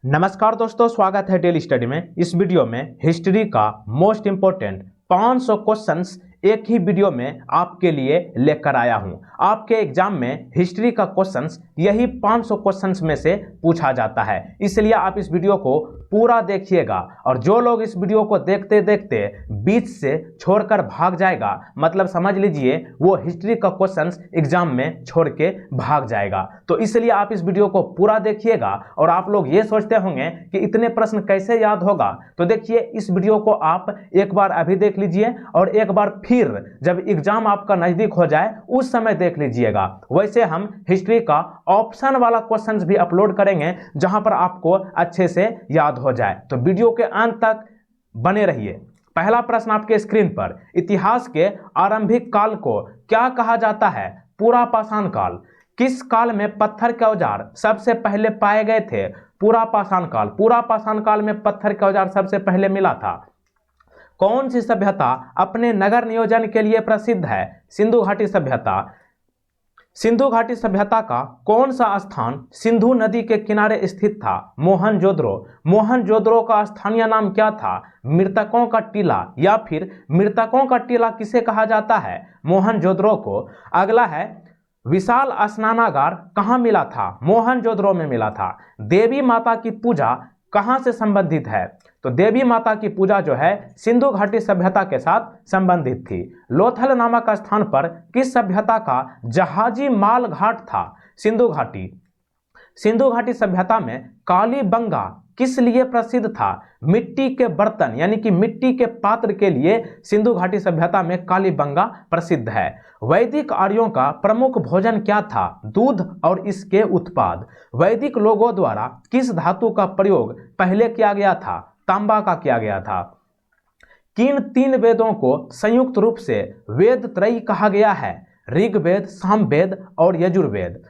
नमस्कार दोस्तों, स्वागत है डेली स्टडी में। इस वीडियो में हिस्ट्री का मोस्ट इंपोर्टेंट 500 क्वेश्चंस एक ही वीडियो में आपके लिए लेकर आया हूं। आपके एग्जाम में हिस्ट्री का क्वेश्चंस यही 500 क्वेश्चंस में से पूछा जाता है, इसलिए आप इस वीडियो को पूरा देखिएगा। और जो लोग इस वीडियो को देखते देखते बीच से छोड़कर भाग जाएगा, मतलब समझ लीजिए वो हिस्ट्री का क्वेश्चंस एग्जाम में छोड़ के भाग जाएगा। तो इसलिए आप इस वीडियो को पूरा देखिएगा। और आप लोग ये सोचते होंगे कि इतने प्रश्न कैसे याद होगा, तो देखिए इस वीडियो को आप एक बार अभी देख लीजिए और एक बार फिर जब एग्जाम आपका नजदीक हो जाए उस समय देख लीजिएगा। वैसे हम हिस्ट्री का ऑप्शन वाला क्वेश्चंस भी अपलोड करेंगे जहां पर आपको अच्छे से याद हो जाए, तो वीडियो के अंत तक बने रहिए। पहला प्रश्न आपके स्क्रीन पर, इतिहास के आरंभिक काल को क्या कहा जाता है? पूरा पाषाण काल। किस काल में पत्थर के औजार सबसे पहले पाए गए थे? पूरा पाषाण काल। पूरा पाषाण काल में पत्थर के औजार सबसे पहले मिला था। कौन सी सभ्यता अपने नगर नियोजन के लिए प्रसिद्ध है? सिंधु घाटी सभ्यता। सिंधु घाटी सभ्यता का कौन सा स्थान सिंधु नदी के किनारे स्थित था? मोहनजोदड़ो। मोहनजोदड़ो का स्थानीय नाम क्या था? मृतकों का टीला, या फिर मृतकों का टीला किसे कहा जाता है? मोहनजोदड़ो को। अगला है, विशाल स्नानागार कहाँ मिला था? मोहनजोदड़ो में मिला था। देवी माता की पूजा कहाँ से संबंधित है? तो देवी माता की पूजा जो है सिंधु घाटी सभ्यता के साथ संबंधित थी। लोथल नामक स्थान पर किस सभ्यता का जहाजी माल घाट था? सिंधु घाटी। सिंधु घाटी सभ्यता में कालीबंगा किस लिए प्रसिद्ध था? मिट्टी के बर्तन यानी कि मिट्टी के पात्र के लिए सिंधु घाटी सभ्यता में कालीबंगा प्रसिद्ध है। वैदिक आर्यों का प्रमुख भोजन क्या था? दूध और इसके उत्पाद। वैदिक लोगों द्वारा किस धातु का प्रयोग पहले किया गया था? तांबा का किया गया था। किन तीन वेदों को संयुक्त रूप से वेद त्रयी कहा गया है? ऋग्वेद, सामवेद और यजुर्वेद।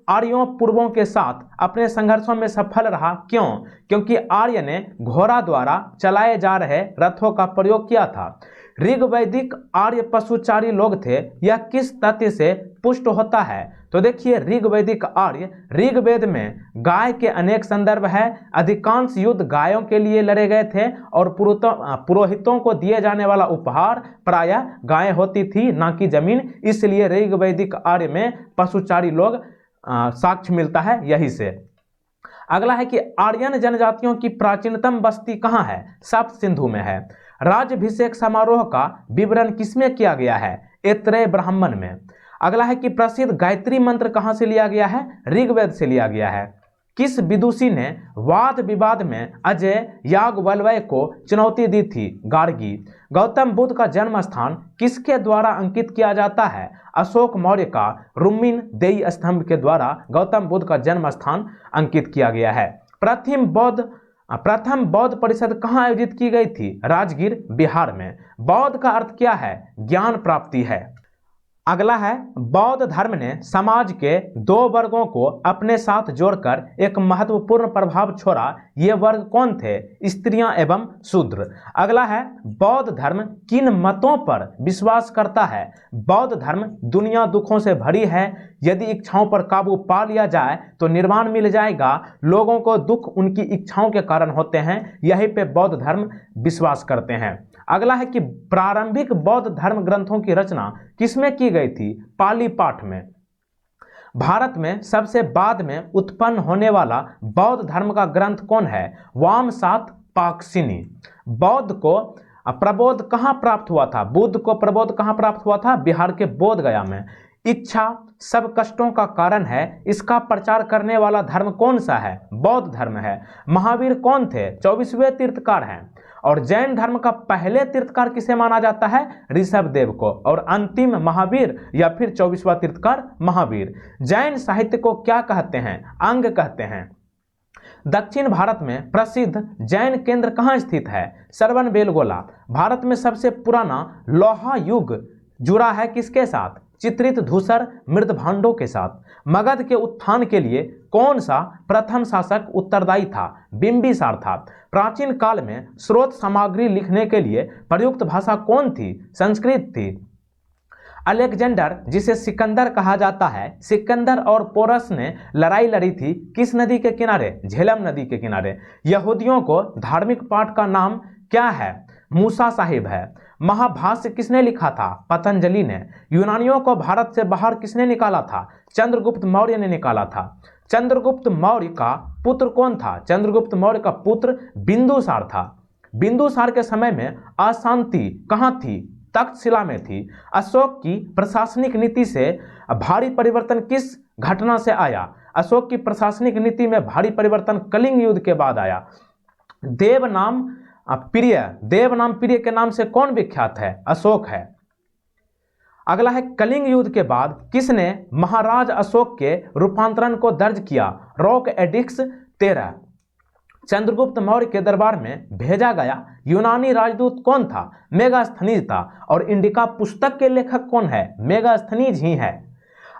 आर्यों पूर्वों के साथ अपने संघर्षों में सफल रहा, क्यों? क्योंकि आर्य ने घोड़ा द्वारा चलाए जा रहे रथों का प्रयोग किया था। ऋग्वैदिक आर्य पशुचारी लोग थे, यह किस तथ्य से पुष्ट होता है? तो देखिए ऋग्वैदिक आर्य, ऋग्वेद में गाय के अनेक संदर्भ है। अधिकांश युद्ध गायों के लिए लड़े गए थे और पुरोहितों को दिए जाने वाला उपहार प्रायः गायें होती थी, ना कि जमीन। इसलिए ऋग्वैदिक आर्य में पशुचारी लोग साक्ष्य मिलता है यही से। अगला है कि आर्यन जनजातियों की प्राचीनतम बस्ती कहाँ है? सप्त सिंधु में है। राज्याभिषेक समारोह का विवरण किसमें किया गया है? ऐत्रेय ब्राह्मण में। अगला है कि प्रसिद्ध गायत्री मंत्र कहाँ से लिया गया है? ऋग्वेद से लिया गया है। किस विदुषी ने वाद विवाद में अजय याज्ञवल्क्य को चुनौती दी थी? गार्गी। गौतम बुद्ध का जन्म स्थान किसके द्वारा अंकित किया जाता है? अशोक मौर्य का रुक्मिण देई स्तंभ के द्वारा गौतम बुद्ध का जन्म स्थान अंकित किया गया है। प्रथम बौद्ध परिषद कहाँ आयोजित की गई थी? राजगीर, बिहार में। बौद्ध का अर्थ क्या है? ज्ञान प्राप्ति है। अगला है, बौद्ध धर्म ने समाज के दो वर्गों को अपने साथ जोड़कर एक महत्वपूर्ण प्रभाव छोड़ा। ये वर्ग कौन थे? स्त्रियां एवं शूद्र। अगला है, बौद्ध धर्म किन मतों पर विश्वास करता है? बौद्ध धर्म दुनिया दुखों से भरी है, यदि इच्छाओं पर काबू पा लिया जाए तो निर्वाण मिल जाएगा। लोगों को दुख उनकी इच्छाओं के कारण होते हैं, यही पे बौद्ध धर्म विश्वास करते हैं। अगला है कि प्रारंभिक बौद्ध धर्म ग्रंथों की रचना किसमें की गई थी? पाली पाठ में। भारत में सबसे बाद में उत्पन्न होने वाला बौद्ध धर्म का ग्रंथ कौन है? वामसात पाक्षिणी। बौद्ध को प्रबोध कहाँ प्राप्त हुआ था? बुद्ध को प्रबोध कहाँ प्राप्त हुआ था? बिहार के बोध गया में। इच्छा सब कष्टों का कारण है, इसका प्रचार करने वाला धर्म कौन सा है? बौद्ध धर्म है। महावीर कौन थे? 24वें तीर्थकार हैं। और जैन धर्म का पहले तीर्थकार किसे माना जाता है? ऋषभदेव को। और अंतिम महावीर या फिर 24वां तीर्थकार महावीर। जैन साहित्य को क्या कहते हैं? अंग कहते हैं। दक्षिण भारत में प्रसिद्ध जैन केंद्र कहाँ स्थित है? श्रवणबेलगोला। भारत में सबसे पुराना लोहा युग जुड़ा है किसके साथ? चित्रित धूसर मृद भांडों के साथ। मगध के उत्थान के लिए कौन सा प्रथम शासक उत्तरदायी था? बिंबिसार था। प्राचीन काल में स्रोत सामग्री लिखने के लिए प्रयुक्त भाषा कौन थी? संस्कृत थी। अलेक्जेंडर, जिसे सिकंदर कहा जाता है, सिकंदर और पोरस ने लड़ाई लड़ी थी किस नदी के किनारे? झेलम नदी के किनारे। यहूदियों को धार्मिक पाठ का नाम क्या है? मूसा साहिब है। महाभाष्य किसने लिखा था? पतंजलि ने। यूनानियों को भारत से बाहर किसने निकाला था? चंद्रगुप्त मौर्य ने निकाला था। चंद्रगुप्त मौर्य का पुत्र कौन था? चंद्रगुप्त मौर्य का पुत्र बिंदुसार था। बिंदुसार के समय में अशांति कहाँ थी? तक्षशिला में थी। अशोक की प्रशासनिक नीति से भारी परिवर्तन किस घटना से आया? अशोक की प्रशासनिक नीति में भारी परिवर्तन कलिंग युद्ध के बाद आया। देवनाम प्रिय के नाम से कौन विख्यात है? अशोक है। अगला है, कलिंग युद्ध के बाद किसने महाराज अशोक के रूपांतरण को दर्ज किया? Rock addicts 13। चंद्रगुप्त मौर्य के दरबार में भेजा गया यूनानी राजदूत कौन था? मेगास्थनीज था। और इंडिका पुस्तक के लेखक कौन है? मेगास्थनीज ही है।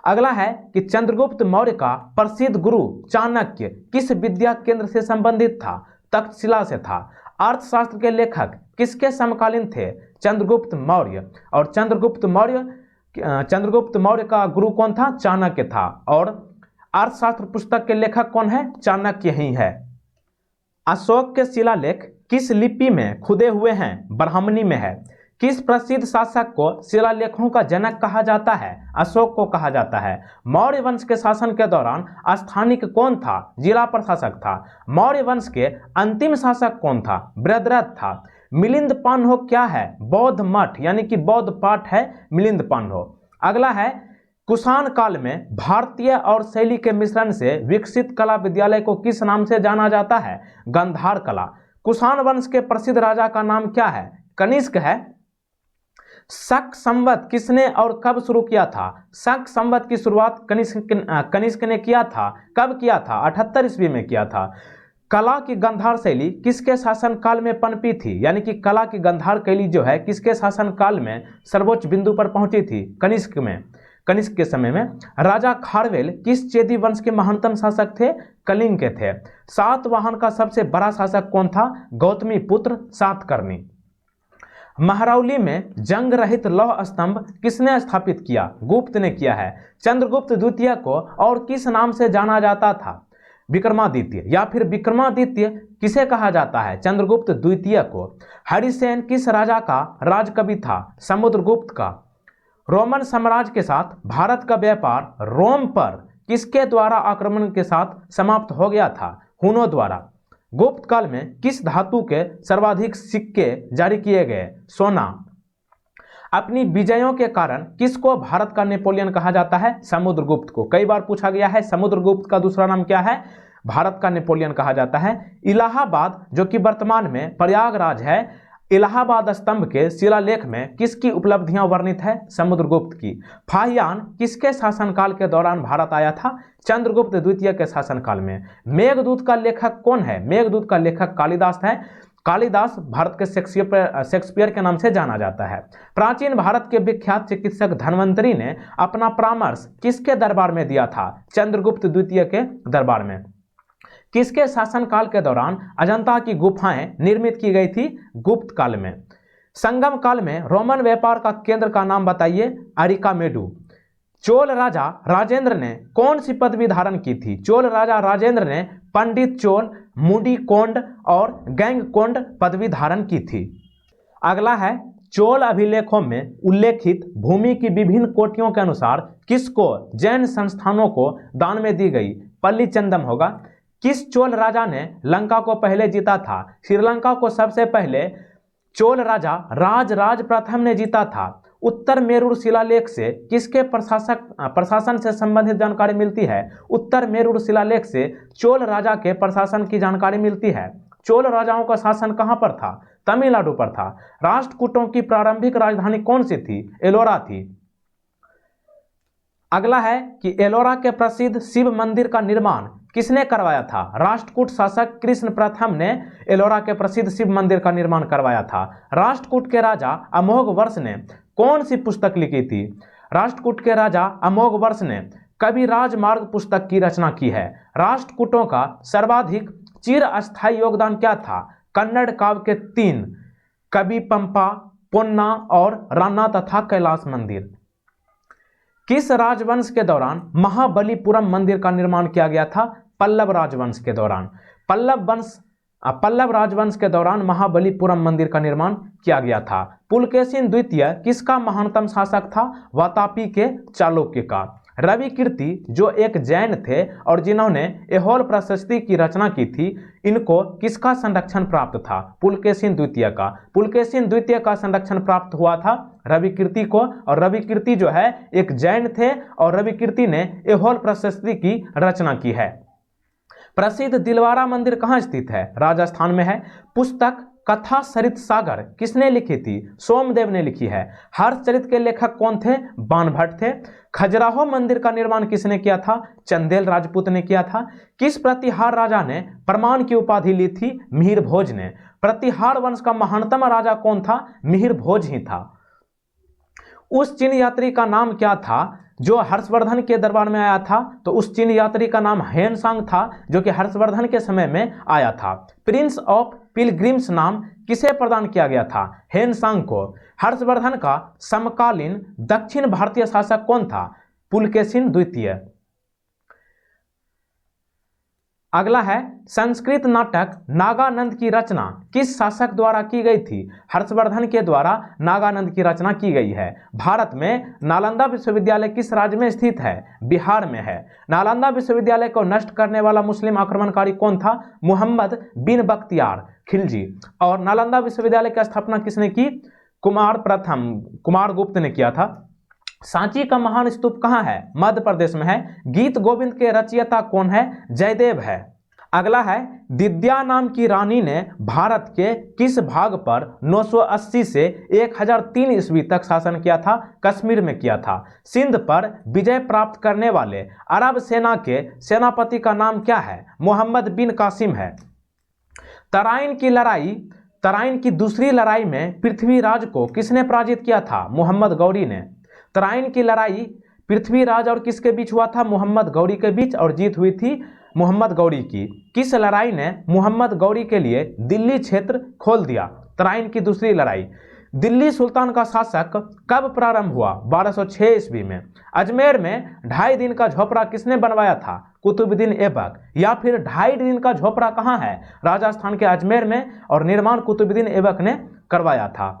अगला है कि चंद्रगुप्त मौर्य का प्रसिद्ध गुरु चाणक्य किस विद्या केंद्र से संबंधित था? तक्षशिला से था। अर्थशास्त्र के लेखक किसके समकालीन थे? चंद्रगुप्त मौर्य। और चंद्रगुप्त मौर्य का गुरु कौन था? चाणक्य था। और अर्थशास्त्र पुस्तक के लेखक कौन है? चाणक्य ही है। अशोक के शिलालेख किस लिपि में खुदे हुए हैं? ब्राह्मणी में है। किस प्रसिद्ध शासक को शिलालेखों का जनक कहा जाता है? अशोक को कहा जाता है। मौर्य वंश के शासन के दौरान स्थानिक कौन था? जिला प्रशासक था। मौर्य वंश के अंतिम शासक कौन था? बृहद्रथ था। मिलिंद पान्हो क्या है? बौद्ध मठ यानी कि बौद्ध पाठ है मिलिंद पान्हो। अगला है, कुषाण काल में भारतीय और शैली के मिश्रण से विकसित कला विद्यालय को किस नाम से जाना जाता है? गांधार कला। कुषाण वंश के प्रसिद्ध राजा का नाम क्या है? कनिष्क है। शक संवत किसने और कब शुरू किया था? शक संवत की शुरुआत कनिष्क ने किया था। कब किया था? 78 ईस्वी में किया था। कला की गांधार शैली किसके शासन काल में पनपी थी? यानी कि कला की गांधार शैली जो है किसके शासन काल में सर्वोच्च बिंदु पर पहुंची थी? कनिष्क में। कनिष्क के समय में। राजा खारवेल किस चेदी वंश के महानतम शासक थे? कलिंग के थे। सातवाहन का सबसे बड़ा शासक कौन था? गौतमी पुत्र सातकर्णी। महरौली में जंग रहित लौह स्तंभ किसने स्थापित किया? गुप्त ने किया है। चंद्रगुप्त द्वितीय को और किस नाम से जाना जाता था? विक्रमादित्य। या फिर विक्रमादित्य किसे कहा जाता है? चंद्रगुप्त द्वितीय को। हरिसेन किस राजा का राजकवि था? समुद्रगुप्त का। रोमन साम्राज्य के साथ भारत का व्यापार रोम पर किसके द्वारा आक्रमण के साथ समाप्त हो गया था? हुनों द्वारा। गुप्त काल में किस धातु के सर्वाधिक सिक्के जारी किए गए? सोना। अपनी विजयों के कारण किसको भारत का नेपोलियन कहा जाता है? समुद्रगुप्त को। कई बार पूछा गया है समुद्रगुप्त का दूसरा नाम क्या है? भारत का नेपोलियन कहा जाता है। इलाहाबाद जो कि वर्तमान में प्रयागराज है, इलाहाबाद स्तंभ के शिलालेख में किसकी उपलब्धियां वर्णित है? समुद्रगुप्त की। फाहियान किसके शासनकाल के दौरान भारत आया था? चंद्रगुप्त द्वितीय के शासनकाल में। मेघदूत का लेखक कौन है? मेघदूत का लेखक कालिदास है। कालिदास भारत के शेक्सपियर के नाम से जाना जाता है। प्राचीन भारत के विख्यात चिकित्सक धन्वंतरी ने अपना परामर्श किसके दरबार में दिया था? चंद्रगुप्त द्वितीय के दरबार में। किसके शासनकाल के दौरान अजंता की गुफाएं निर्मित की गई थी? गुप्त काल में। संगम काल में रोमन व्यापार का केंद्र का नाम बताइए? अरिकामेडू। चोल राजा राजेंद्र ने कौन सी पदवी धारण की थी? चोल राजा राजेंद्र ने पंडित चोल, मुडीकोंड और गैंगकोंड पदवी धारण की थी। अगला है, चोल अभिलेखों में उल्लेखित भूमि की विभिन्न कोटियों के अनुसार किसको जैन संस्थानों को दान में दी गई? पल्लीचंदम होगा। किस चोल राजा ने लंका को पहले जीता था? श्रीलंका को सबसे पहले चोल राजा राजराज प्रथम ने जीता था। उत्तर मेरुड़ शिलालेख से किसके प्रशासन से संबंधित जानकारी मिलती है? उत्तर मेरुड़ शिलालेख से चोल राजा के प्रशासन की जानकारी मिलती है। चोल राजाओं का शासन कहां पर था? तमिलनाडु पर था। राष्ट्रकूटों की प्रारंभिक राजधानी कौन सी थी? एलोरा थी। अगला है कि एलोरा के प्रसिद्ध शिव मंदिर का निर्माण किसने करवाया था? राष्ट्रकूट शासक कृष्ण प्रथम ने एलोरा के प्रसिद्ध शिव मंदिर का निर्माण करवाया था। राष्ट्रकूट के राजा अमोघवर्ष ने कौन सी पुस्तक लिखी थी? राष्ट्रकूट के राजा अमोघवर्ष ने कवि राजमार्ग पुस्तक की रचना की है। राष्ट्रकूटों का सर्वाधिक चिर अस्थायी योगदान क्या था? कन्नड़ काव्य के 3 कवि पंपा, पोन्ना और रान्ना तथा कैलाश मंदिर। किस राजवंश के दौरान महाबलीपुरम मंदिर का निर्माण किया गया था? पल्लव राजवंश के दौरान। पल्लव राजवंश के दौरान महाबलीपुरम मंदिर का निर्माण किया गया था। पुलकेशिन द्वितीय किसका महानतम शासक था? वातापी के चालुक्य का। रवि कीर्ति जो एक जैन थे और जिन्होंने ऐहोल प्रशस्ति की रचना की थी, इनको किसका संरक्षण प्राप्त था? पुलकेशिन द्वितीय का। पुलकेशिन द्वितीय का संरक्षण प्राप्त हुआ था रवि कीर्ति को, और रवि कीर्ति जो है एक जैन थे और रवि कीर्ति ने ऐहोल प्रशस्ति की रचना की है। प्रसिद्ध दिलवारा मंदिर कहाँ स्थित है? राजस्थान में है। पुस्तक कथा सरित सागर किसने लिखी थी? सोमदेव ने लिखी है। हर्षचरित के लेखक कौन थे? बाणभट्ट थे। खजुराहो मंदिर का निर्माण किसने किया था? चंदेल राजपूत ने किया था। किस प्रतिहार राजा ने प्रमाण की उपाधि ली थी? मिहिर भोज ने। प्रतिहार वंश का महानतम राजा कौन था? मिहिर भोज ही था। उस चीन यात्री का नाम क्या था जो हर्षवर्धन के दरबार में आया था? तो उस चीन यात्री का नाम हेनसांग था, जो कि हर्षवर्धन के समय में आया था। प्रिंस ऑफ पिलग्रिम्स नाम किसे प्रदान किया गया था? हेनसांग को। हर्षवर्धन का समकालीन दक्षिण भारतीय शासक कौन था? पुलकेशिन द्वितीय। अगला है संस्कृत नाटक नागानंद की रचना किस शासक द्वारा की गई थी? हर्षवर्धन के द्वारा नागानंद की रचना की गई है। भारत में नालंदा विश्वविद्यालय किस राज्य में स्थित है? बिहार में है। नालंदा विश्वविद्यालय को नष्ट करने वाला मुस्लिम आक्रमणकारी कौन था? मुहम्मद बिन बख्तियार खिलजी। और नालंदा विश्वविद्यालय की स्थापना किसने की? कुमार गुप्त ने किया था। सांची का महान स्तूप कहाँ है? मध्य प्रदेश में है। गीत गोविंद के रचयिता कौन है? जयदेव है। अगला है दिद्या नाम की रानी ने भारत के किस भाग पर 980 से 1003 ईस्वी तक शासन किया था? कश्मीर में किया था। सिंध पर विजय प्राप्त करने वाले अरब सेना के सेनापति का नाम क्या है? मोहम्मद बिन कासिम है। तराइन की दूसरी लड़ाई में पृथ्वीराज को किसने पराजित किया था? मोहम्मद गौरी ने। तराइन की लड़ाई पृथ्वीराज और किसके बीच हुआ था? मोहम्मद गौरी के बीच, और जीत हुई थी मोहम्मद गौरी की। किस लड़ाई ने मोहम्मद गौरी के लिए दिल्ली क्षेत्र खोल दिया? तराइन की दूसरी लड़ाई। दिल्ली सुल्तान का शासक कब प्रारंभ हुआ? 1206 ईस्वी में। अजमेर में 2.5 दिन का झोपड़ा किसने बनवाया था? कुतुबुद्दीन ऐबक। या फिर 2.5 दिन का झोपड़ा कहाँ है? राजस्थान के अजमेर में, और निर्माण कुतुबुद्दीन ऐबक ने करवाया था।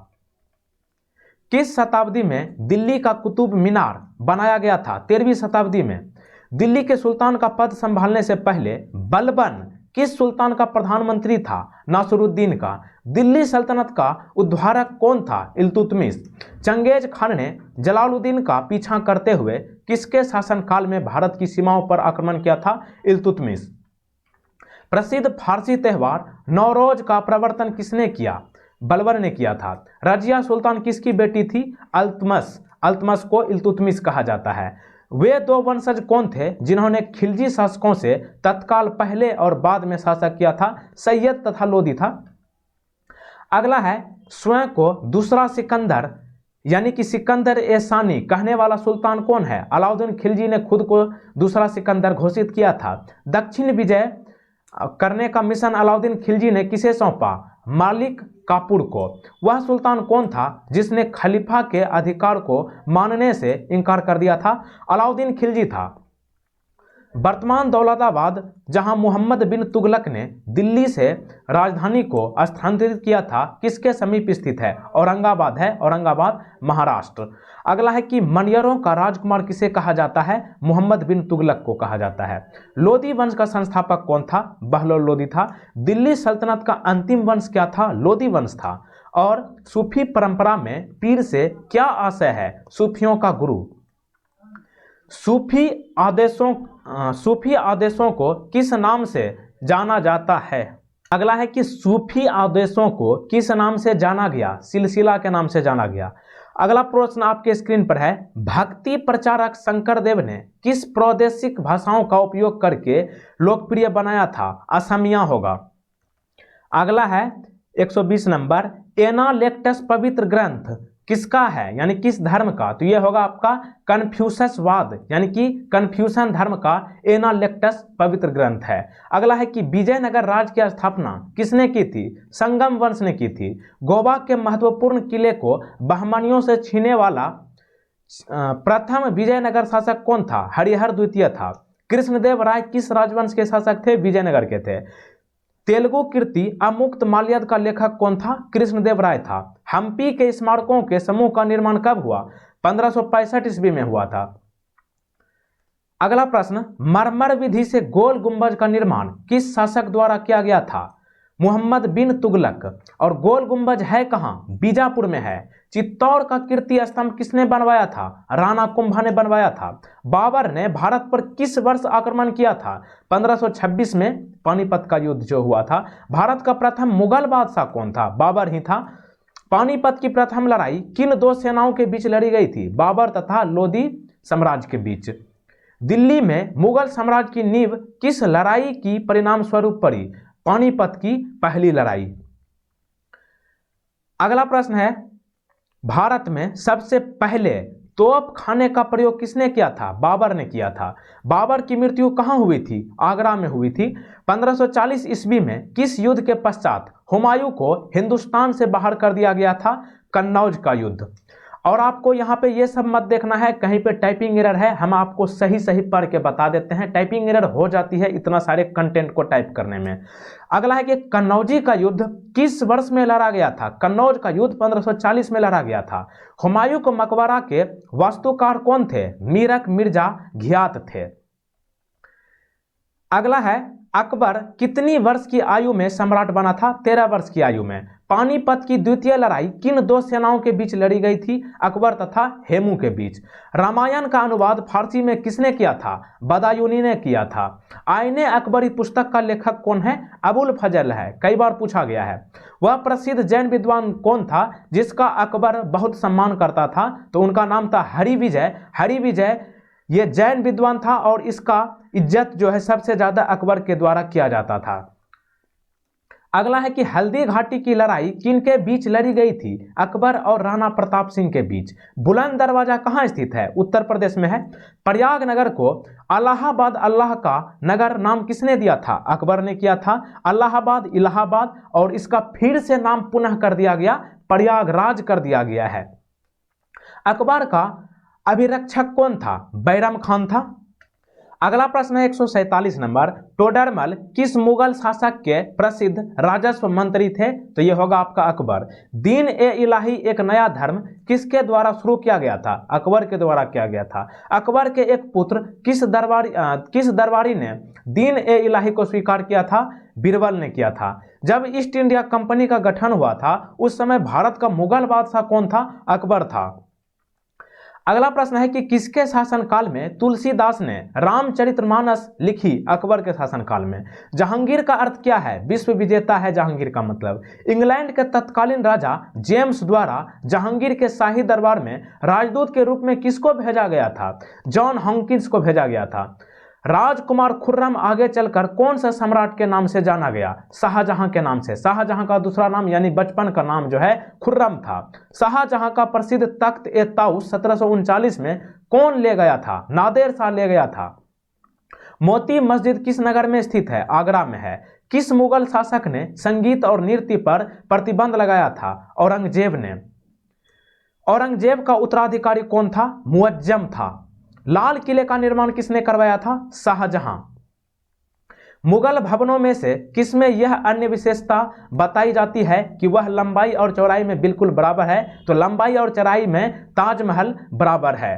किस शताब्दी में दिल्ली का कुतुब मीनार बनाया गया था? 13वीं शताब्दी में। दिल्ली के सुल्तान का पद संभालने से पहले बलबन किस सुल्तान का प्रधानमंत्री था? नासिरुद्दीन का। दिल्ली सल्तनत का उद्धारक कौन था? इल्तुतमिश। चंगेज खान ने जलालुद्दीन का पीछा करते हुए किसके शासनकाल में भारत की सीमाओं पर आक्रमण किया था? इल्तुतमिश। प्रसिद्ध फारसी त्यौहार नौरोज का प्रवर्तन किसने किया? बलबर ने किया था। रजिया सुल्तान किसकी बेटी थी? अल्तमस को इल्तुतमिश कहा जाता है। वे 2 वंशज कौन थे जिन्होंने खिलजी शासकों से तत्काल पहले और बाद में शासक किया था? सैयद तथा लोदी था। अगला है स्वयं को दूसरा सिकंदर यानी कि सिकंदर ए सानी कहने वाला सुल्तान कौन है? अलाउद्दीन खिलजी ने खुद को दूसरा सिकंदर घोषित किया था। दक्षिण विजय करने का मिशन अलाउद्दीन खिलजी ने किसे सौंपा? मालिक काफूर को। वह सुल्तान कौन था जिसने खलीफा के अधिकार को मानने से इनकार कर दिया था? अलाउद्दीन खिलजी था। वर्तमान दौलताबाद, जहां मोहम्मद बिन तुगलक ने दिल्ली से राजधानी को स्थानांतरित किया था, किसके समीप स्थित है? औरंगाबाद है। औरंगाबाद महाराष्ट्र। अगला है कि मनियरों का राजकुमार किसे कहा जाता है? मोहम्मद बिन तुगलक को कहा जाता है। लोदी वंश का संस्थापक कौन था? बहलोल लोदी था। दिल्ली सल्तनत का अंतिम वंश क्या था? लोदी वंश था। और सूफी परंपरा में पीर से क्या आशय है? सूफियों का गुरु। सूफी आदेशों को किस नाम से जाना जाता है? अगला है कि सूफी आदेशों को किस नाम से जाना गया? सिलसिला के नाम से जाना गया। अगला प्रश्न आपके स्क्रीन पर है, भक्ति प्रचारक शंकरदेव ने किस प्रादेशिक भाषाओं का उपयोग करके लोकप्रिय बनाया था? असमिया होगा। अगला है 120 नंबर, एनालेक्टस पवित्र ग्रंथ किसका है यानी किस धर्म का? तो यह होगा आपका कन्फ्यूशसवाद यानी कि कन्फ्यूशन धर्म का एनालेक्टस पवित्र ग्रंथ है। अगला है कि विजयनगर राज्य की स्थापना किसने की थी? संगम वंश ने की थी। गोवा के महत्वपूर्ण किले को बहमनियों से छीनने वाला प्रथम विजयनगर शासक कौन था? हरिहर द्वितीय था। कृष्णदेव राय किस राजवंश के शासक थे? विजयनगर के थे। तेलुगु कीर्ति अमुक्त माल्यद का लेखक कौन था? कृष्णदेव राय था। हम्पी के स्मारकों के समूह का निर्माण कब हुआ? 1565 ईस्वी में हुआ था। अगला प्रश्न, मरमर विधि से गोल गुंबज का निर्माण किस शासक द्वारा किया गया था? मोहम्मद बिन तुगलक। और गोल गुंबज है कहां? बीजापुर में है। चित्तौड़ का कीर्ति स्तंभ किसने बनवाया था? राणा कुंभा ने बनवाया था। बाबर ने भारत पर किस वर्ष आक्रमण किया था? 1526 में, पानीपत का युद्ध जो हुआ था। भारत का प्रथम मुगल बादशाह कौन था? बाबर ही था। पानीपत की प्रथम लड़ाई किन दो सेनाओं के बीच लड़ी गई थी? बाबर तथा लोदी साम्राज्य के बीच। दिल्ली में मुगल साम्राज्य की नींव किस लड़ाई की परिणाम स्वरूप पड़ी? पानीपत की पहली लड़ाई। अगला प्रश्न है, भारत में सबसे पहले तोप खाने का प्रयोग किसने किया था? बाबर ने किया था। बाबर की मृत्यु कहां हुई थी? आगरा में हुई थी। 1540 ईस्वी में किस युद्ध के पश्चात हुमायूं को हिंदुस्तान से बाहर कर दिया गया था? कन्नौज का युद्ध। और आपको यहाँ पे ये सब मत देखना है कहीं पे टाइपिंग एरर है, हम आपको सही सही पढ़ के बता देते हैं। टाइपिंग एरर हो जाती है इतना सारे कंटेंट को टाइप करने में। अगला है कि कन्नौजी का युद्ध किस वर्ष में लड़ा गया था? कन्नौज का युद्ध 1540 में लड़ा गया था। हुमायूं के मकबरा के वास्तुकार कौन थे? मीरक मिर्जा घियात थे। अगला है, अकबर कितनी वर्ष की आयु में सम्राट बना था? 13 वर्ष की आयु में। पानीपत की द्वितीय लड़ाई किन दो सेनाओं के बीच लड़ी गई थी? अकबर तथा हेमू के बीच। रामायण का अनुवाद फारसी में किसने किया था? बदायूनी ने किया था। आईने अकबरी पुस्तक का लेखक कौन है? अबुल फजल है, कई बार पूछा गया है। वह प्रसिद्ध जैन विद्वान कौन था जिसका अकबर बहुत सम्मान करता था? तो उनका नाम था हरिविजय। हरिविजय ये जैन विद्वान था और इसका इज्जत जो है सबसे ज्यादा अकबर के द्वारा किया जाता था। अगला है कि हल्दी घाटी की लड़ाई किनके बीच लड़ी गई थी? अकबर और राणा प्रताप सिंह के बीच। बुलंद दरवाजा कहाँ स्थित है? उत्तर प्रदेश में है। प्रयागनगर को अलाहाबाद अल्लाह का नगर नाम किसने दिया था? अकबर ने किया था। अलाहाबाद इलाहाबाद और इसका फिर से नाम पुनः कर दिया गया, प्रयागराज कर दिया गया है। अकबर का अभिरक्षक कौन था? बैरम खान था। अगला प्रश्न है 147 नंबर, टोडरमल किस मुगल शासक के प्रसिद्ध राजस्व मंत्री थे? तो यह होगा आपका अकबर। दीन ए इलाही एक नया धर्म किसके द्वारा शुरू किया गया था? अकबर के द्वारा किया गया था। अकबर के एक पुत्र किस दरबारी ने दीन ए इलाही को स्वीकार किया था? बीरबल ने किया था। जब ईस्ट इंडिया कंपनी का गठन हुआ था उस समय भारत का मुगल बादशाह कौन था? अकबर था। अगला प्रश्न है कि किसके शासनकाल में तुलसीदास ने रामचरितमानस लिखी? अकबर के शासनकाल में। जहांगीर का अर्थ क्या है? विश्व विजेता है जहांगीर का मतलब। इंग्लैंड के तत्कालीन राजा जेम्स द्वारा जहांगीर के शाही दरबार में राजदूत के रूप में किसको भेजा गया था? जॉन हॉकिंस को भेजा गया था। राजकुमार खुर्रम आगे चलकर कौन सा सम्राट के नाम से जाना गया? शाहजहां के नाम से। शाहजहां का दूसरा नाम यानी बचपन का नाम जो है खुर्रम था। शाहजहां का प्रसिद्ध तख्त ए ताउस 1739 में कौन ले गया था? नादेर शाह ले गया था। मोती मस्जिद किस नगर में स्थित है? आगरा में है। किस मुगल शासक ने संगीत और नृत्य पर प्रतिबंध लगाया था? औरंगजेब ने। औरंगजेब का उत्तराधिकारी कौन था? मुअज्जम था। लाल किले का निर्माण किसने करवाया था? शाहजहां। मुगल भवनों में से किसमें यह अन्य विशेषता बताई जाती है कि वह लंबाई और चौड़ाई में बिल्कुल बराबर है? तो लंबाई और चौड़ाई में ताजमहल बराबर है।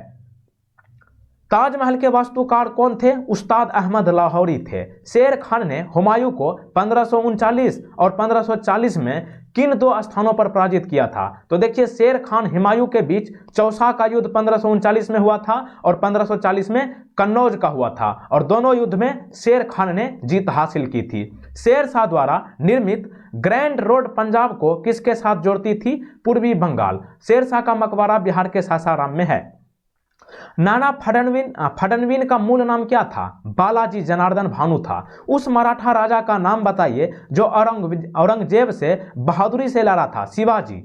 ताजमहल के वास्तुकार कौन थे? उस्ताद अहमद लाहौरी थे। शेर खान ने हुमायूं को 1539 और 1540 में किन दो स्थानों पर पराजित किया था? तो देखिए शेर खान हुमायूं के बीच चौसा का युद्ध 1539 में हुआ था और 1540 में कन्नौज का हुआ था और दोनों युद्ध में शेर खान ने जीत हासिल की थी। शेर शाह द्वारा निर्मित ग्रैंड रोड पंजाब को किसके साथ जोड़ती थी? पूर्वी बंगाल। शेर शाह का मकबरा बिहार के सासाराम में है। नाना फडणवीन का मूल नाम क्या था? बालाजी जनार्दन भानु था। उस मराठा राजा का नाम बताइए जो औरंगजेब से बहादुरी से लड़ा था? शिवाजी।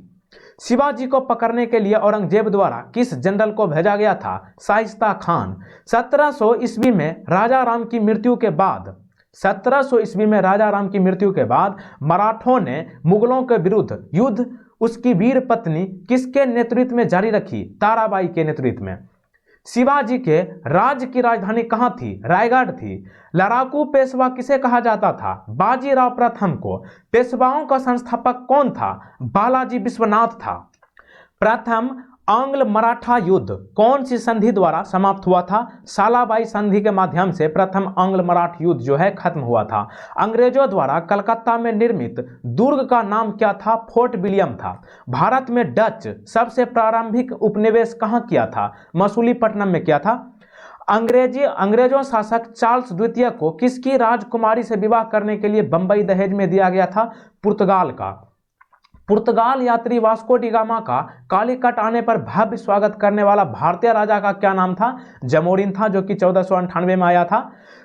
शिवाजी को पकड़ने के लिए औरंगजेब द्वारा किस जनरल को भेजा गया था? शाइस्ता खान। 1700 ईस्वी में राजा राम की मृत्यु के बाद 1700 ईस्वी में राजा राम की मृत्यु के बाद मराठों ने मुगलों के विरुद्ध युद्ध उसकी वीर पत्नी किसके नेतृत्व में जारी रखी? ताराबाई के नेतृत्व में। शिवाजी के राज्य की राजधानी कहाँ थी? रायगढ़ थी। लड़ाकू पेशवा किसे कहा जाता था? बाजीराव प्रथम को। पेशवाओं का संस्थापक कौन था? बालाजी विश्वनाथ था। प्रथम आंग्ल मराठा युद्ध कौन सी संधि द्वारा समाप्त हुआ था? सालाबाई संधि के माध्यम से प्रथम आंग्ल मराठा युद्ध जो है खत्म हुआ था। अंग्रेजों द्वारा कलकत्ता में निर्मित दुर्ग का नाम क्या था? फोर्ट विलियम था। भारत में डच सबसे प्रारंभिक उपनिवेश कहाँ किया था? मसूलीपट्टनम में किया था। अंग्रेजों शासक चार्ल्स द्वितीय को किसकी राजकुमारी से विवाह करने के लिए बंबई दहेज में दिया गया था? पुर्तगाल का। पुर्तगाल यात्री वास्को डी गामा का कालीकट आने पर भव्य स्वागत करने वाला भारतीय राजा का क्या नाम था? जमोरिन था, जो कि 1498 में आया था।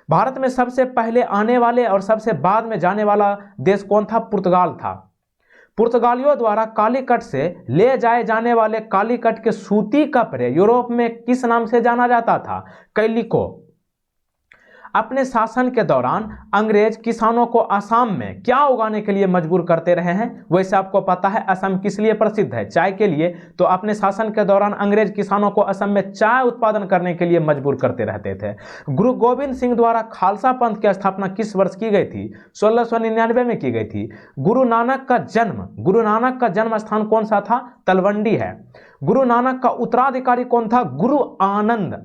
भारत में सबसे पहले आने वाले और सबसे बाद में जाने वाला देश कौन था? पुर्तगाल था। पुर्तगालियों द्वारा कालीकट से ले जाए जाने वाले कालीकट के सूती कपड़े यूरोप में किस नाम से जाना जाता था? कैलिको। अपने शासन के दौरान अंग्रेज किसानों को असम में क्या उगाने के लिए मजबूर करते रहे हैं? वैसे आपको पता है असम किस लिए प्रसिद्ध है? चाय के लिए। तो अपने शासन के दौरान अंग्रेज किसानों को असम में चाय उत्पादन करने के लिए मजबूर करते रहते थे। गुरु गोविंद सिंह द्वारा खालसा पंथ की स्थापना किस वर्ष की गई थी? 1699 में की गई थी। गुरु नानक का जन्म स्थान कौन सा था? तलवंडी है। गुरु नानक का उत्तराधिकारी कौन था? गुरु अंगद।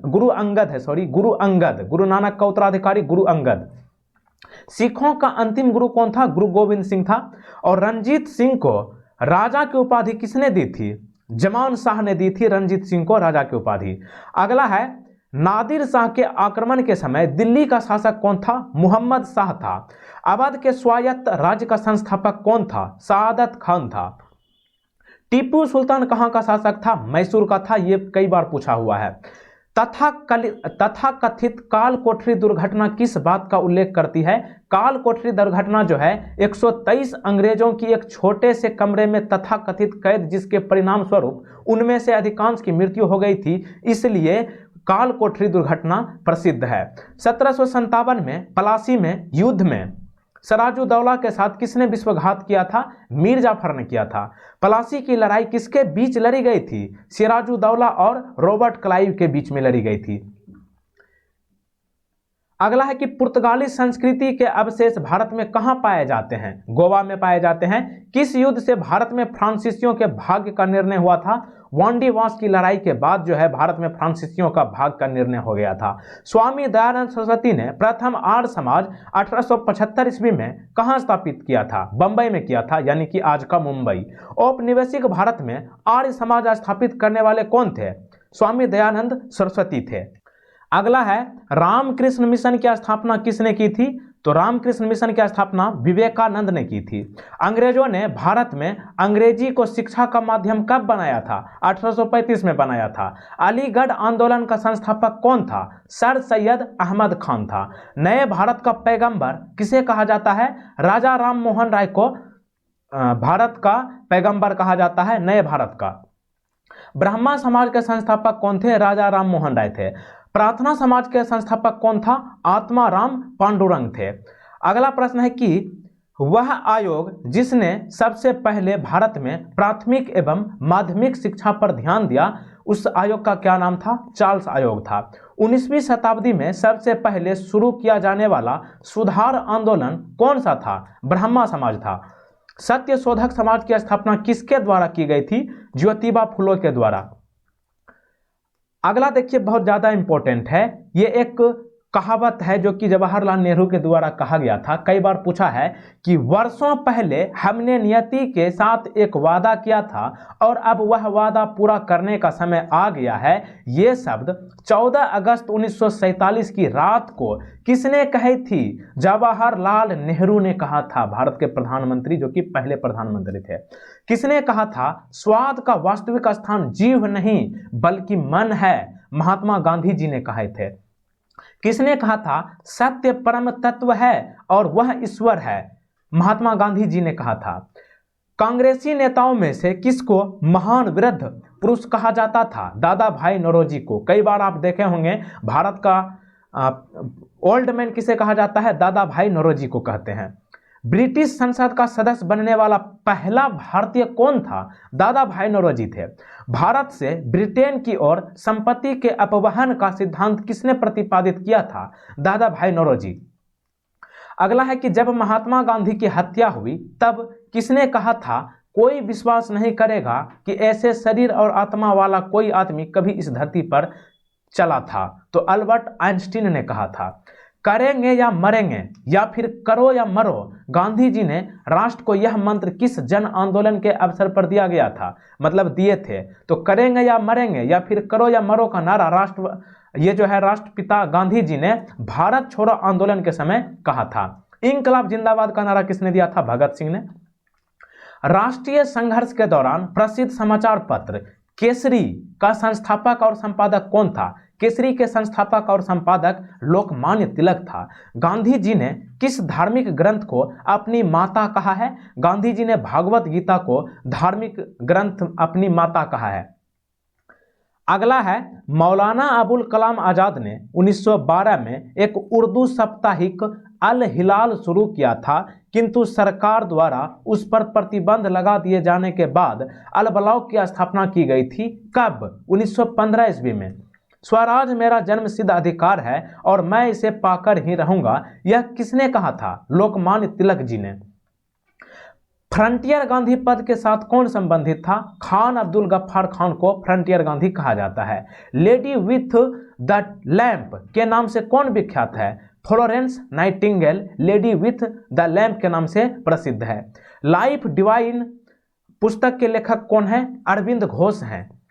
गुरु नानक का उत्तराधिकारी गुरु अंगद। सिखों का अंतिम गुरु कौन था? गुरु गोविंद सिंह था। और रंजीत सिंह को राजा की उपाधि किसने दी थी? जमान शाह ने दी थी रंजीत सिंह को राजा की उपाधि। अगला है, नादिर शाह के आक्रमण के समय दिल्ली का शासक कौन था? मुहम्मद शाह था। अवध के स्वायत्त राज्य का संस्थापक कौन था? सादत खान था। टीपू सुल्तान कहाँ का शासक था? मैसूर का था। ये कई बार पूछा हुआ है। तथाकथित काल कोठरी दुर्घटना किस बात का उल्लेख करती है? काल कोठरी दुर्घटना जो है 123 अंग्रेजों की एक छोटे से कमरे में तथाकथित कैद, जिसके परिणाम स्वरूप उनमें से अधिकांश की मृत्यु हो गई थी, इसलिए काल कोठरी दुर्घटना प्रसिद्ध है। 1757 में पलासी में युद्ध में सिराजुद्दौला के साथ किसने विश्वघात किया था? मीर जाफर ने किया था। पलासी की लड़ाई किसके बीच लड़ी गई थी? सिराजुद्दौला और रॉबर्ट क्लाइव के बीच में लड़ी गई थी। अगला है कि पुर्तगाली संस्कृति के अवशेष भारत में कहां पाए जाते हैं? गोवा में पाए जाते हैं। किस युद्ध से भारत में फ्रांसीसियों के भाग्य का निर्णय हुआ था? वांडीवास की लड़ाई के बाद जो है भारत में फ्रांसीसियों का भाग्य का निर्णय हो गया था। स्वामी दयानंद सरस्वती ने प्रथम आर्य समाज 1875 ईस्वी में कहां स्थापित किया था? बंबई में किया था, यानी कि आज का मुंबई। औपनिवेशिक भारत में आर्य समाज स्थापित करने वाले कौन थे? स्वामी दयानंद सरस्वती थे। अगला है, रामकृष्ण मिशन की स्थापना किसने की थी? तो रामकृष्ण मिशन की स्थापना विवेकानंद ने की थी। अंग्रेजों ने भारत में अंग्रेजी को शिक्षा का माध्यम कब बनाया था? 1835 में बनाया था। अलीगढ़ आंदोलन का संस्थापक कौन था? सर सैयद अहमद खान था। नए भारत का पैगंबर किसे कहा जाता है? राजा राम मोहन राय को भारत का पैगंबर कहा जाता है, नए भारत का। ब्राह्मण समाज के संस्थापक कौन थे? राजा राम मोहन राय थे। प्रार्थना समाज के संस्थापक कौन था? आत्माराम पांडुरंग थे। अगला प्रश्न है कि वह आयोग जिसने सबसे पहले भारत में प्राथमिक एवं माध्यमिक शिक्षा पर ध्यान दिया, उस आयोग का क्या नाम था? चार्ल्स आयोग था। 19वीं शताब्दी में सबसे पहले शुरू किया जाने वाला सुधार आंदोलन कौन सा था? ब्राह्मण समाज था। सत्य शोधक समाज की स्थापना किसके द्वारा की गई थी? ज्योतिबा फुले के द्वारा। अगला देखिए, बहुत ज्यादा इंपॉर्टेंट है। ये एक कहावत है जो कि जवाहरलाल नेहरू के द्वारा कहा गया था। कई बार पूछा है कि वर्षों पहले हमने नियति के साथ एक वादा किया था और अब वह वादा पूरा करने का समय आ गया है। ये शब्द 14 अगस्त 1947 की रात को किसने कही थी? जवाहरलाल नेहरू ने कहा था, भारत के प्रधानमंत्री जो कि पहले प्रधानमंत्री थे। किसने कहा था? स्वाद का वास्तविक स्थान जीभ नहीं बल्कि मन है, महात्मा गांधी जी ने कहे थे। किसने कहा था? सत्य परम तत्व है और वह ईश्वर है, महात्मा गांधी जी ने कहा था। कांग्रेसी नेताओं में से किसको महान वृद्ध पुरुष कहा जाता था? दादा भाई नौरोजी को। कई बार आप देखे होंगे भारत का ओल्ड मैन किसे कहा जाता है? दादा भाई नौरोजी को कहते हैं। ब्रिटिश संसद का सदस्य बनने वाला पहला भारतीय कौन था? दादा भाई नौरोजी थे। भारत से ब्रिटेन की ओर संपत्ति के अपवहन का सिद्धांत किसने प्रतिपादित किया था? दादा भाई नौरोजी। अगला है कि जब महात्मा गांधी की हत्या हुई तब किसने कहा था कोई विश्वास नहीं करेगा कि ऐसे शरीर और आत्मा वाला कोई आदमी कभी इस धरती पर चला था? तो अल्बर्ट आइंस्टीन ने कहा था। करेंगे या मरेंगे या फिर करो या मरो, गांधी जी ने राष्ट्र को यह मंत्र किस जन आंदोलन के अवसर पर दिया गया था? मतलब दिए थे। तो करेंगे या मरेंगे या फिर करो या मरो का नारा राष्ट्रपिता गांधी जी ने भारत छोड़ो आंदोलन के समय कहा था। इंकलाब जिंदाबाद का नारा किसने दिया था? भगत सिंह ने। राष्ट्रीय संघर्ष के दौरान प्रसिद्ध समाचार पत्र केसरी का संस्थापक और संपादक कौन था? केसरी के संस्थापक और संपादक लोकमान्य तिलक था। गांधी जी ने किस धार्मिक ग्रंथ को अपनी माता कहा है? गांधी जी ने भागवत गीता को धार्मिक ग्रंथ अपनी माता कहा है। अगला है मौलाना अबुल कलाम आजाद ने 1912 में एक उर्दू साप्ताहिक अल हिलाल शुरू किया था, किंतु सरकार द्वारा उस पर प्रतिबंध लगा दिए जाने के बाद अल ब्लॉग की स्थापना की गई थी। कब? 1915 ईस्वी में। स्वराज मेरा जन्मसिद्ध अधिकार है और मैं इसे पाकर ही रहूंगा, यह किसने कहा था? लोकमान्य तिलक जी ने। फ्रंटियर गांधी पद के साथ कौन संबंधित था? खान अब्दुल गफ्फार खान को फ्रंटियर गांधी कहा जाता है। लेडी विथ द लैंप के नाम से कौन विख्यात है? Florence Nightingale lady with the lamp के नाम से प्रसिद्ध है। लाइफ डिवाइन पुस्तक के लेखक कौन है? अरविंद घोष हैं।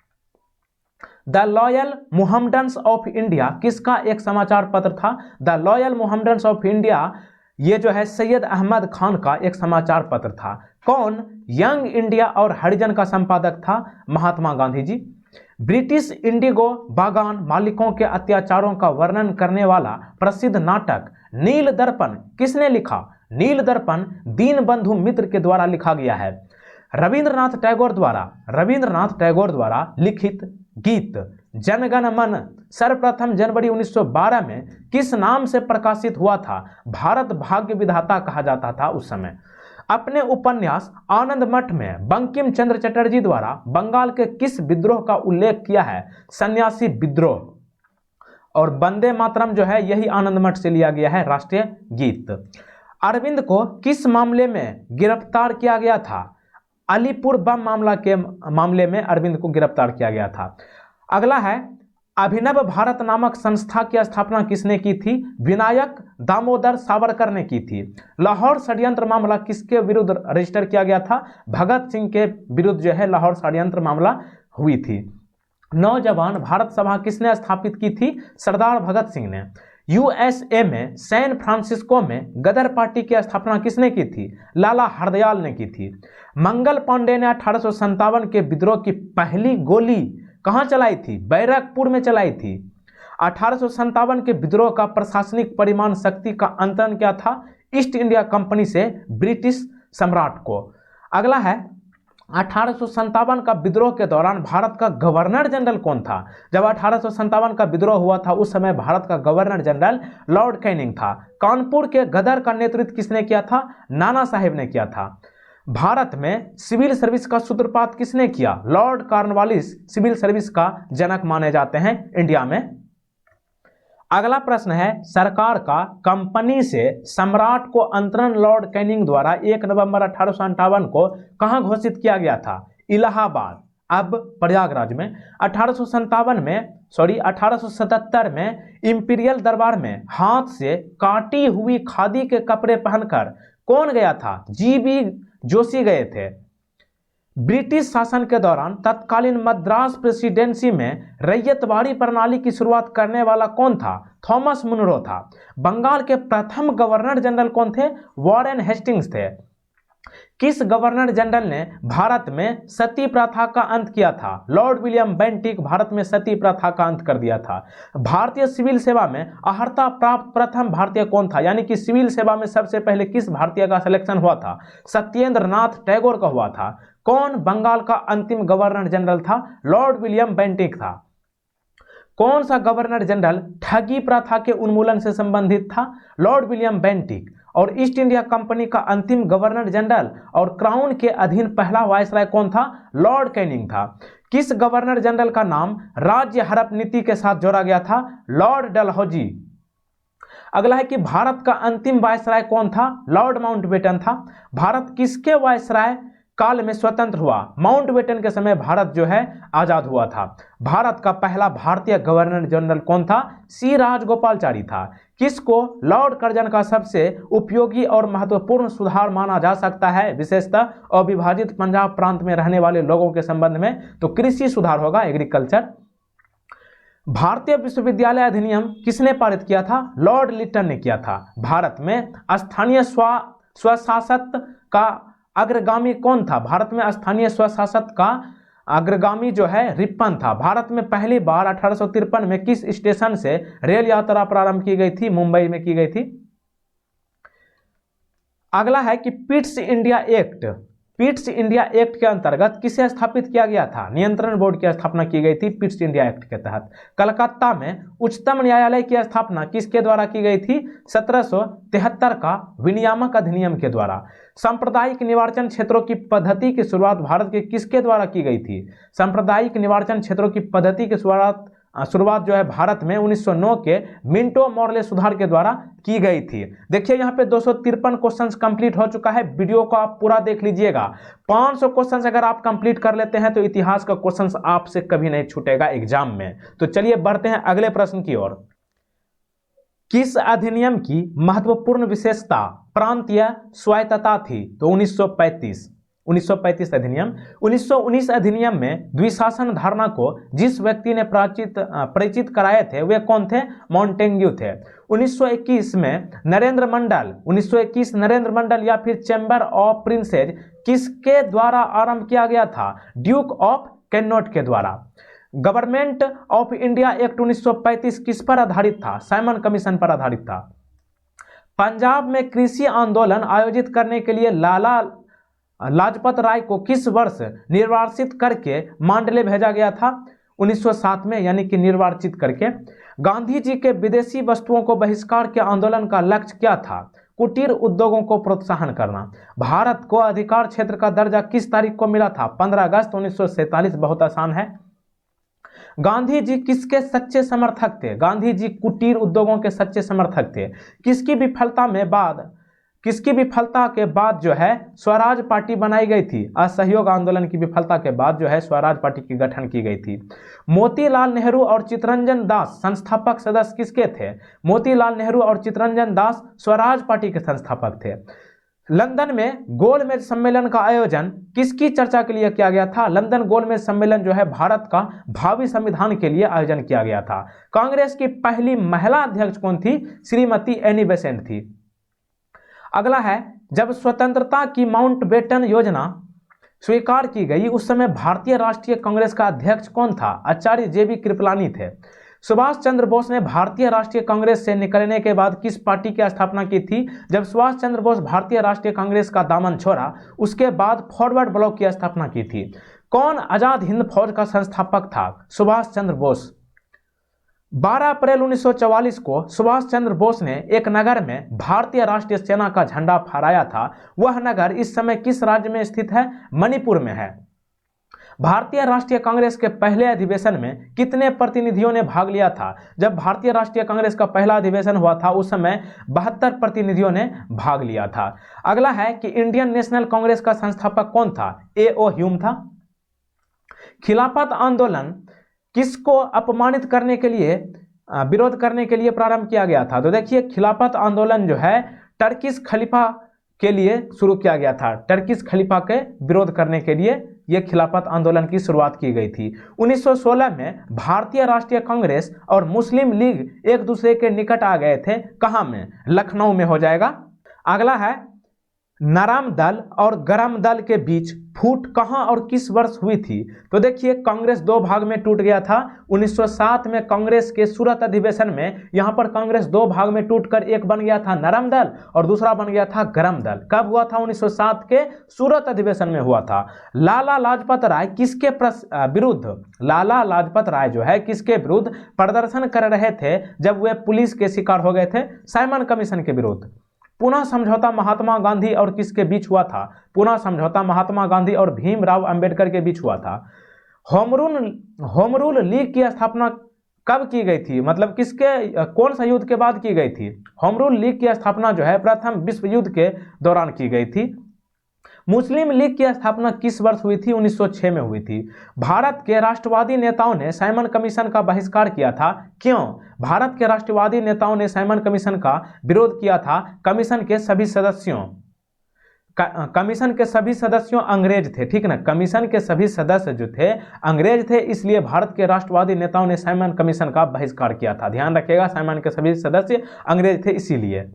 The loyal Mohammedans of India किसका एक समाचार पत्र था? The loyal Mohammedans of India ये जो है सैयद अहमद खान का एक समाचार पत्र था। कौन? यंग इंडिया और हरिजन का संपादक था महात्मा गांधी जी। ब्रिटिश इंडिगो बागान मालिकों के अत्याचारों का वर्णन करने वाला प्रसिद्ध नाटक नील दर्पण किसने लिखा? नील दर्पण दीनबंधु मित्र के द्वारा लिखा गया है। रविंद्रनाथ टैगोर द्वारा लिखित गीत जनगण मन सर्वप्रथम जनवरी 1912 में किस नाम से प्रकाशित हुआ था? भारत भाग्य विधाता कहा जाता था उस समय। अपने उपन्यास आनंद मठ में बंकिम चंद्र चटर्जी द्वारा बंगाल के किस विद्रोह का उल्लेख किया है? सन्यासी विद्रोह। और वंदे मातरम जो है यही आनंद मठ से लिया गया है राष्ट्रीय गीत। अरविंद को किस मामले में गिरफ्तार किया गया था? अलीपुर बम मामले में अरविंद को गिरफ्तार किया गया था। अगला है अभिनव भारत नामक संस्था की स्थापना किसने की थी? विनायक दामोदर सावरकर ने की थी। लाहौर षड्यंत्र मामला किसके विरुद्ध रजिस्टर किया गया था? भगत सिंह के विरुद्ध जो है लाहौर षड्यंत्र मामला हुई थी। नौजवान भारत सभा किसने स्थापित की थी? सरदार भगत सिंह ने। यूएसए में सैन फ्रांसिस्को में गदर पार्टी की स्थापना किसने की थी? लाला हरदयाल ने की थी। मंगल पांडे ने 1857 के विद्रोह की पहली गोली कहां चलाई थी? बैरकपुर में चलाई थी। 1857 के विद्रोह का प्रशासनिक परिमाण शक्ति का अंतरण क्या था? ईस्ट इंडिया कंपनी से ब्रिटिश सम्राट को। अगला है 1857 का विद्रोह के दौरान भारत का गवर्नर जनरल कौन था? जब 1857 का विद्रोह हुआ था उस समय भारत का गवर्नर जनरल लॉर्ड कैनिंग था। कानपुर के गदर का नेतृत्व किसने किया था? नाना साहेब ने किया था। भारत में सिविल सर्विस का सूत्रपात किसने किया? लॉर्ड कॉर्नवालिस सिविल सर्विस का जनक माने जाते हैं इंडिया में। अगला प्रश्न है सरकार का कंपनी से सम्राट को अंतरण लॉर्ड कैनिंग द्वारा 1 नवंबर 1858 को कहां घोषित किया गया था? इलाहाबाद, अब प्रयागराज में। 1877 में इंपीरियल दरबार में हाथ से काटी हुई खादी के कपड़े पहनकर कौन गया था? जीबी जोशी गए थे। ब्रिटिश शासन के दौरान तत्कालीन मद्रास प्रेसिडेंसी में रैयतवाड़ी प्रणाली की शुरुआत करने वाला कौन था? थॉमस मुनरो था। बंगाल के प्रथम गवर्नर जनरल कौन थे? वॉरेन हेस्टिंग्स थे। किस गवर्नर जनरल ने भारत में सती प्रथा का अंत किया था? लॉर्ड विलियम बेंटिक भारत में सती प्रथा का अंत कर दिया था। भारतीय सिविल सेवा में अर्हता प्राप्त प्रथम भारतीय कौन था? यानी कि सिविल सेवा में सबसे पहले किस भारतीय का सिलेक्शन हुआ था? सत्येंद्र नाथ टैगोर का हुआ था। कौन बंगाल का अंतिम गवर्नर जनरल था? लॉर्ड विलियम बेंटिक था। कौन सा गवर्नर जनरल ठगी प्रथा के उन्मूलन से संबंधित था? Lord William Bentinck. और ईस्ट इंडिया कंपनी का अंतिम गवर्नर जनरल और क्राउन के अधीन पहला वायसराय कौन था? लॉर्ड कैनिंग था। किस गवर्नर जनरल का नाम राज्य हड़प नीति के साथ जोड़ा गया था? लॉर्ड डलहौजी। अगला है कि भारत का अंतिम वायसराय कौन था? लॉर्ड माउंटबेटन था। भारत किसके वायसराय काल में स्वतंत्र हुआ? माउंटबेटन के समय भारत जो है आजाद हुआ था। भारत का पहला भारतीय गवर्नर जनरल कौन था? सी राजगोपालचारी था। किसको लॉर्ड कर्जन का सबसे उपयोगी और महत्वपूर्ण सुधार माना जा सकता है, विशेषतः अविभाजित पंजाब प्रांत में रहने वाले लोगों के संबंध में? तो कृषि सुधार होगा, एग्रीकल्चर। भारतीय विश्वविद्यालय अधिनियम किसने पारित किया था? लॉर्ड लिटन ने किया था। भारत में स्थानीय स्वशासक का अग्रगामी कौन था? भारत में स्थानीय स्वशासक का अग्रगामी जो है रिपन था। भारत में पहली बार 1853 में किस स्टेशन से रेल यात्रा प्रारंभ की गई थी? मुंबई में की गई थी। अगला है कि पिट्स इंडिया एक्ट के अंतर्गत किसे स्थापित किया गया था? नियंत्रण बोर्ड की स्थापना की गई थी पिट्स इंडिया एक्ट के तहत। कलकत्ता में उच्चतम न्यायालय की स्थापना किसके द्वारा की गई थी? 1773 का विनियामक अधिनियम के द्वारा। सांप्रदायिक निर्वाचन क्षेत्रों की पद्धति की शुरुआत भारत के किसके द्वारा की गई थी? सांप्रदायिक निर्वाचन क्षेत्रों की पद्धति की शुरुआत जो है भारत में 1909 के मिंटो मॉर्ले सुधार के द्वारा की गई थी। देखिए यहाँ पे 253 क्वेश्चंस कंप्लीट हो चुका है। वीडियो को आप पूरा देख लीजिएगा। 500 क्वेश्चंस अगर आप कंप्लीट कर लेते हैं तो इतिहास का क्वेश्चंस आपसे कभी नहीं छूटेगा एग्जाम में। तो चलिए बढ़ते हैं अगले प्रश्न की ओर। किस अधिनियम की महत्वपूर्ण विशेषता प्रांतीय स्वायत्तता थी? तो 1935 अधिनियम। 1919 अधिनियम में द्विशासन धारणा को जिस व्यक्ति ने परिचित कराए थे वे कौन थे? मॉन्टेग्यू थे। 1921 नरेंद्र मंडल या फिर चैम्बर ऑफ प्रिंसेज किसके द्वारा आरंभ किया गया था? ड्यूक ऑफ कैनॉट के द्वारा। गवर्नमेंट ऑफ इंडिया एक्ट 1935 किस पर आधारित था? साइमन कमीशन पर आधारित था। पंजाब में कृषि आंदोलन आयोजित करने के लिए लाला लाजपत राय को किस वर्ष निर्वासित करके मांडले भेजा गया था? 1907 में, यानी कि निर्वाचित करके। गांधी जी के विदेशी वस्तुओं को बहिष्कार के आंदोलन का लक्ष्य क्या था? कुटीर उद्योगों को प्रोत्साहन करना। भारत को अधिकार क्षेत्र का दर्जा किस तारीख को मिला था? 15 अगस्त 1947। बहुत आसान है। गांधी जी किसके सच्चे समर्थक थे? गांधी जी कुटीर उद्योगों के सच्चे समर्थक थे। किसकी विफलता के बाद जो है स्वराज पार्टी बनाई गई थी? असहयोग आंदोलन की विफलता के बाद जो है स्वराज पार्टी की गठन की गई थी। मोतीलाल नेहरू और चित्तरंजन दास संस्थापक सदस्य किसके थे? मोतीलाल नेहरू और चित्तरंजन दास स्वराज पार्टी के संस्थापक थे। लंदन में गोलमेज सम्मेलन का आयोजन किसकी चर्चा के लिए किया गया था? लंदन गोलमेज सम्मेलन जो है भारत का भावी संविधान के लिए आयोजन किया गया था। कांग्रेस की पहली महिला अध्यक्ष कौन थी? श्रीमती एनी बेसेंट थी। अगला है, जब स्वतंत्रता की माउंटबेटन योजना स्वीकार की गई उस समय भारतीय राष्ट्रीय कांग्रेस का अध्यक्ष कौन था? आचार्य JB कृपलानी थे। सुभाष चंद्र बोस ने भारतीय राष्ट्रीय कांग्रेस से निकलने के बाद किस पार्टी की स्थापना की थी? जब सुभाष चंद्र बोस भारतीय राष्ट्रीय कांग्रेस का दामन छोड़ा उसके बाद फॉरवर्ड ब्लॉक की स्थापना की थी। कौन आजाद हिंद फौज का संस्थापक था? सुभाष चंद्र बोस। 12 अप्रैल 1944 को सुभाष चंद्र बोस ने एक नगर में भारतीय राष्ट्रीय सेना का झंडा फहराया था। वह नगर इस समय किस राज्य में स्थित है? मणिपुर में है। भारतीय राष्ट्रीय कांग्रेस के पहले अधिवेशन में कितने प्रतिनिधियों ने भाग लिया था? जब भारतीय राष्ट्रीय कांग्रेस का पहला अधिवेशन हुआ था उस समय 72 प्रतिनिधियों ने भाग लिया था। अगला है कि इंडियन नेशनल कांग्रेस का संस्थापक कौन था? A.O. ह्यूम था। खिलाफत आंदोलन किसको अपमानित करने के लिए विरोध करने के लिए प्रारंभ किया गया था? तो देखिए खिलाफत आंदोलन जो है टर्किश खलीफा के लिए शुरू किया गया था। टर्किश खलीफा के विरोध करने के लिए यह खिलाफत आंदोलन की शुरुआत की गई थी। 1916 में भारतीय राष्ट्रीय कांग्रेस और मुस्लिम लीग एक दूसरे के निकट आ गए थे। कहां में? लखनऊ में हो जाएगा। अगला है, नरम दल और गरम दल के बीच फूट कहां और किस वर्ष हुई थी? तो देखिए कांग्रेस दो भाग में टूट गया था। 1907 में कांग्रेस के सूरत अधिवेशन में यहां पर कांग्रेस दो भाग में टूटकर एक बन गया था नरम दल और दूसरा बन गया था गरम दल। कब हुआ था? 1907 के सूरत अधिवेशन में हुआ था। लाला लाजपत राय किसके विरुद्ध? लाला लाजपत राय जो है किसके विरुद्ध प्रदर्शन कर रहे थे जब वे पुलिस के शिकार हो गए थे? साइमन कमीशन के विरुद्ध। पुनः समझौता महात्मा गांधी और किसके बीच हुआ था? पुनः समझौता महात्मा गांधी और भीमराव अंबेडकर के बीच हुआ था। होम रूल लीग की स्थापना कब की गई थी? मतलब किसके कौन सा युद्ध के बाद की गई थी? होम रूल लीग की स्थापना जो है प्रथम विश्व युद्ध के दौरान की गई थी। मुस्लिम लीग की स्थापना किस वर्ष हुई थी? 1906 में हुई थी। भारत के राष्ट्रवादी नेताओं ने साइमन कमीशन का बहिष्कार किया था, क्यों? भारत के राष्ट्रवादी नेताओं ने साइमन कमीशन का विरोध किया था। कमीशन के सभी सदस्यों अंग्रेज थे, ठीक ना। कमीशन के सभी सदस्य जो थे अंग्रेज थे, इसलिए भारत के राष्ट्रवादी नेताओं ने साइमन कमीशन का बहिष्कार किया था। ध्यान रखिएगा, साइमन के सभी सदस्य अंग्रेज थे इसीलिए।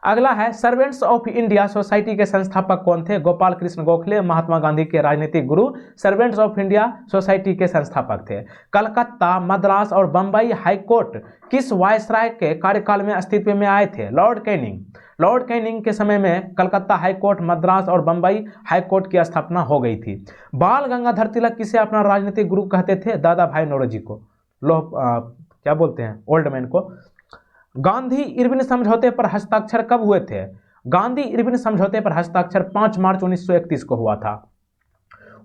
अगला है सर्वेंट्स ऑफ इंडिया सोसाइटी के संस्थापक कौन थे? गोपाल कृष्ण गोखले, महात्मा गांधी के राजनीतिक गुरु, सर्वेंट्स ऑफ इंडिया सोसाइटी के संस्थापक थे। कलकत्ता, मद्रास और बंबई हाईकोर्ट किस वायसराय के कार्यकाल में अस्तित्व में आए थे? लॉर्ड कैनिंग के समय में कलकत्ता हाईकोर्ट, मद्रास और बंबई हाईकोर्ट की स्थापना हो गई थी। बाल गंगाधर तिलक किसे अपना राजनीतिक गुरु कहते थे? दादा भाई नौरोजी को, क्या बोलते हैं, ओल्ड मैन को। गांधी इरविन समझौते पर हस्ताक्षर कब हुए थे? गांधी इरविन समझौते पर हस्ताक्षर 5 मार्च 1931 को हुआ था।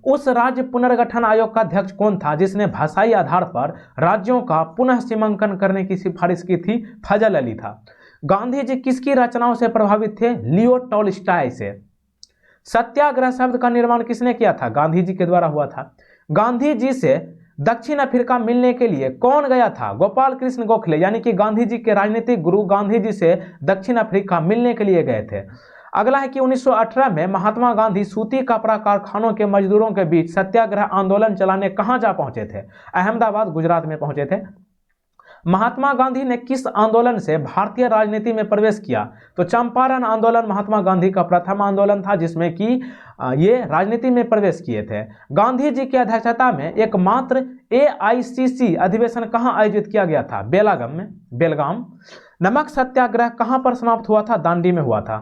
उस राज्य पुनर्गठन आयोग का अध्यक्ष कौन था जिसने भाषाई आधार पर राज्यों का पुनः सीमांकन करने की सिफारिश की थी? फजल अली था। गांधी जी किसकी रचनाओं से प्रभावित थे? लियो टॉल्स्टॉय से। सत्याग्रह शब्द का निर्माण किसने किया था? गांधी जी के द्वारा हुआ था। गांधी जी से दक्षिण अफ्रीका मिलने के लिए कौन गया था? गोपाल कृष्ण गोखले, यानी कि गांधी जी के राजनीतिक गुरु गांधी जी से दक्षिण अफ्रीका मिलने के लिए गए थे। अगला है कि 1918 में महात्मा गांधी सूती कपड़ा कारखानों के मजदूरों के बीच सत्याग्रह आंदोलन चलाने कहां जा पहुंचे थे? अहमदाबाद, गुजरात में पहुंचे थे। महात्मा गांधी ने किस आंदोलन से भारतीय राजनीति में प्रवेश किया? तो चंपारण आंदोलन महात्मा गांधी का प्रथम आंदोलन था जिसमें कि ये राजनीति में प्रवेश किए थे। गांधी जी की अध्यक्षता में एकमात्र AICC अधिवेशन कहां आयोजित किया गया था? बेलगाम। नमक सत्याग्रह कहां पर समाप्त हुआ था? दांडी में हुआ था।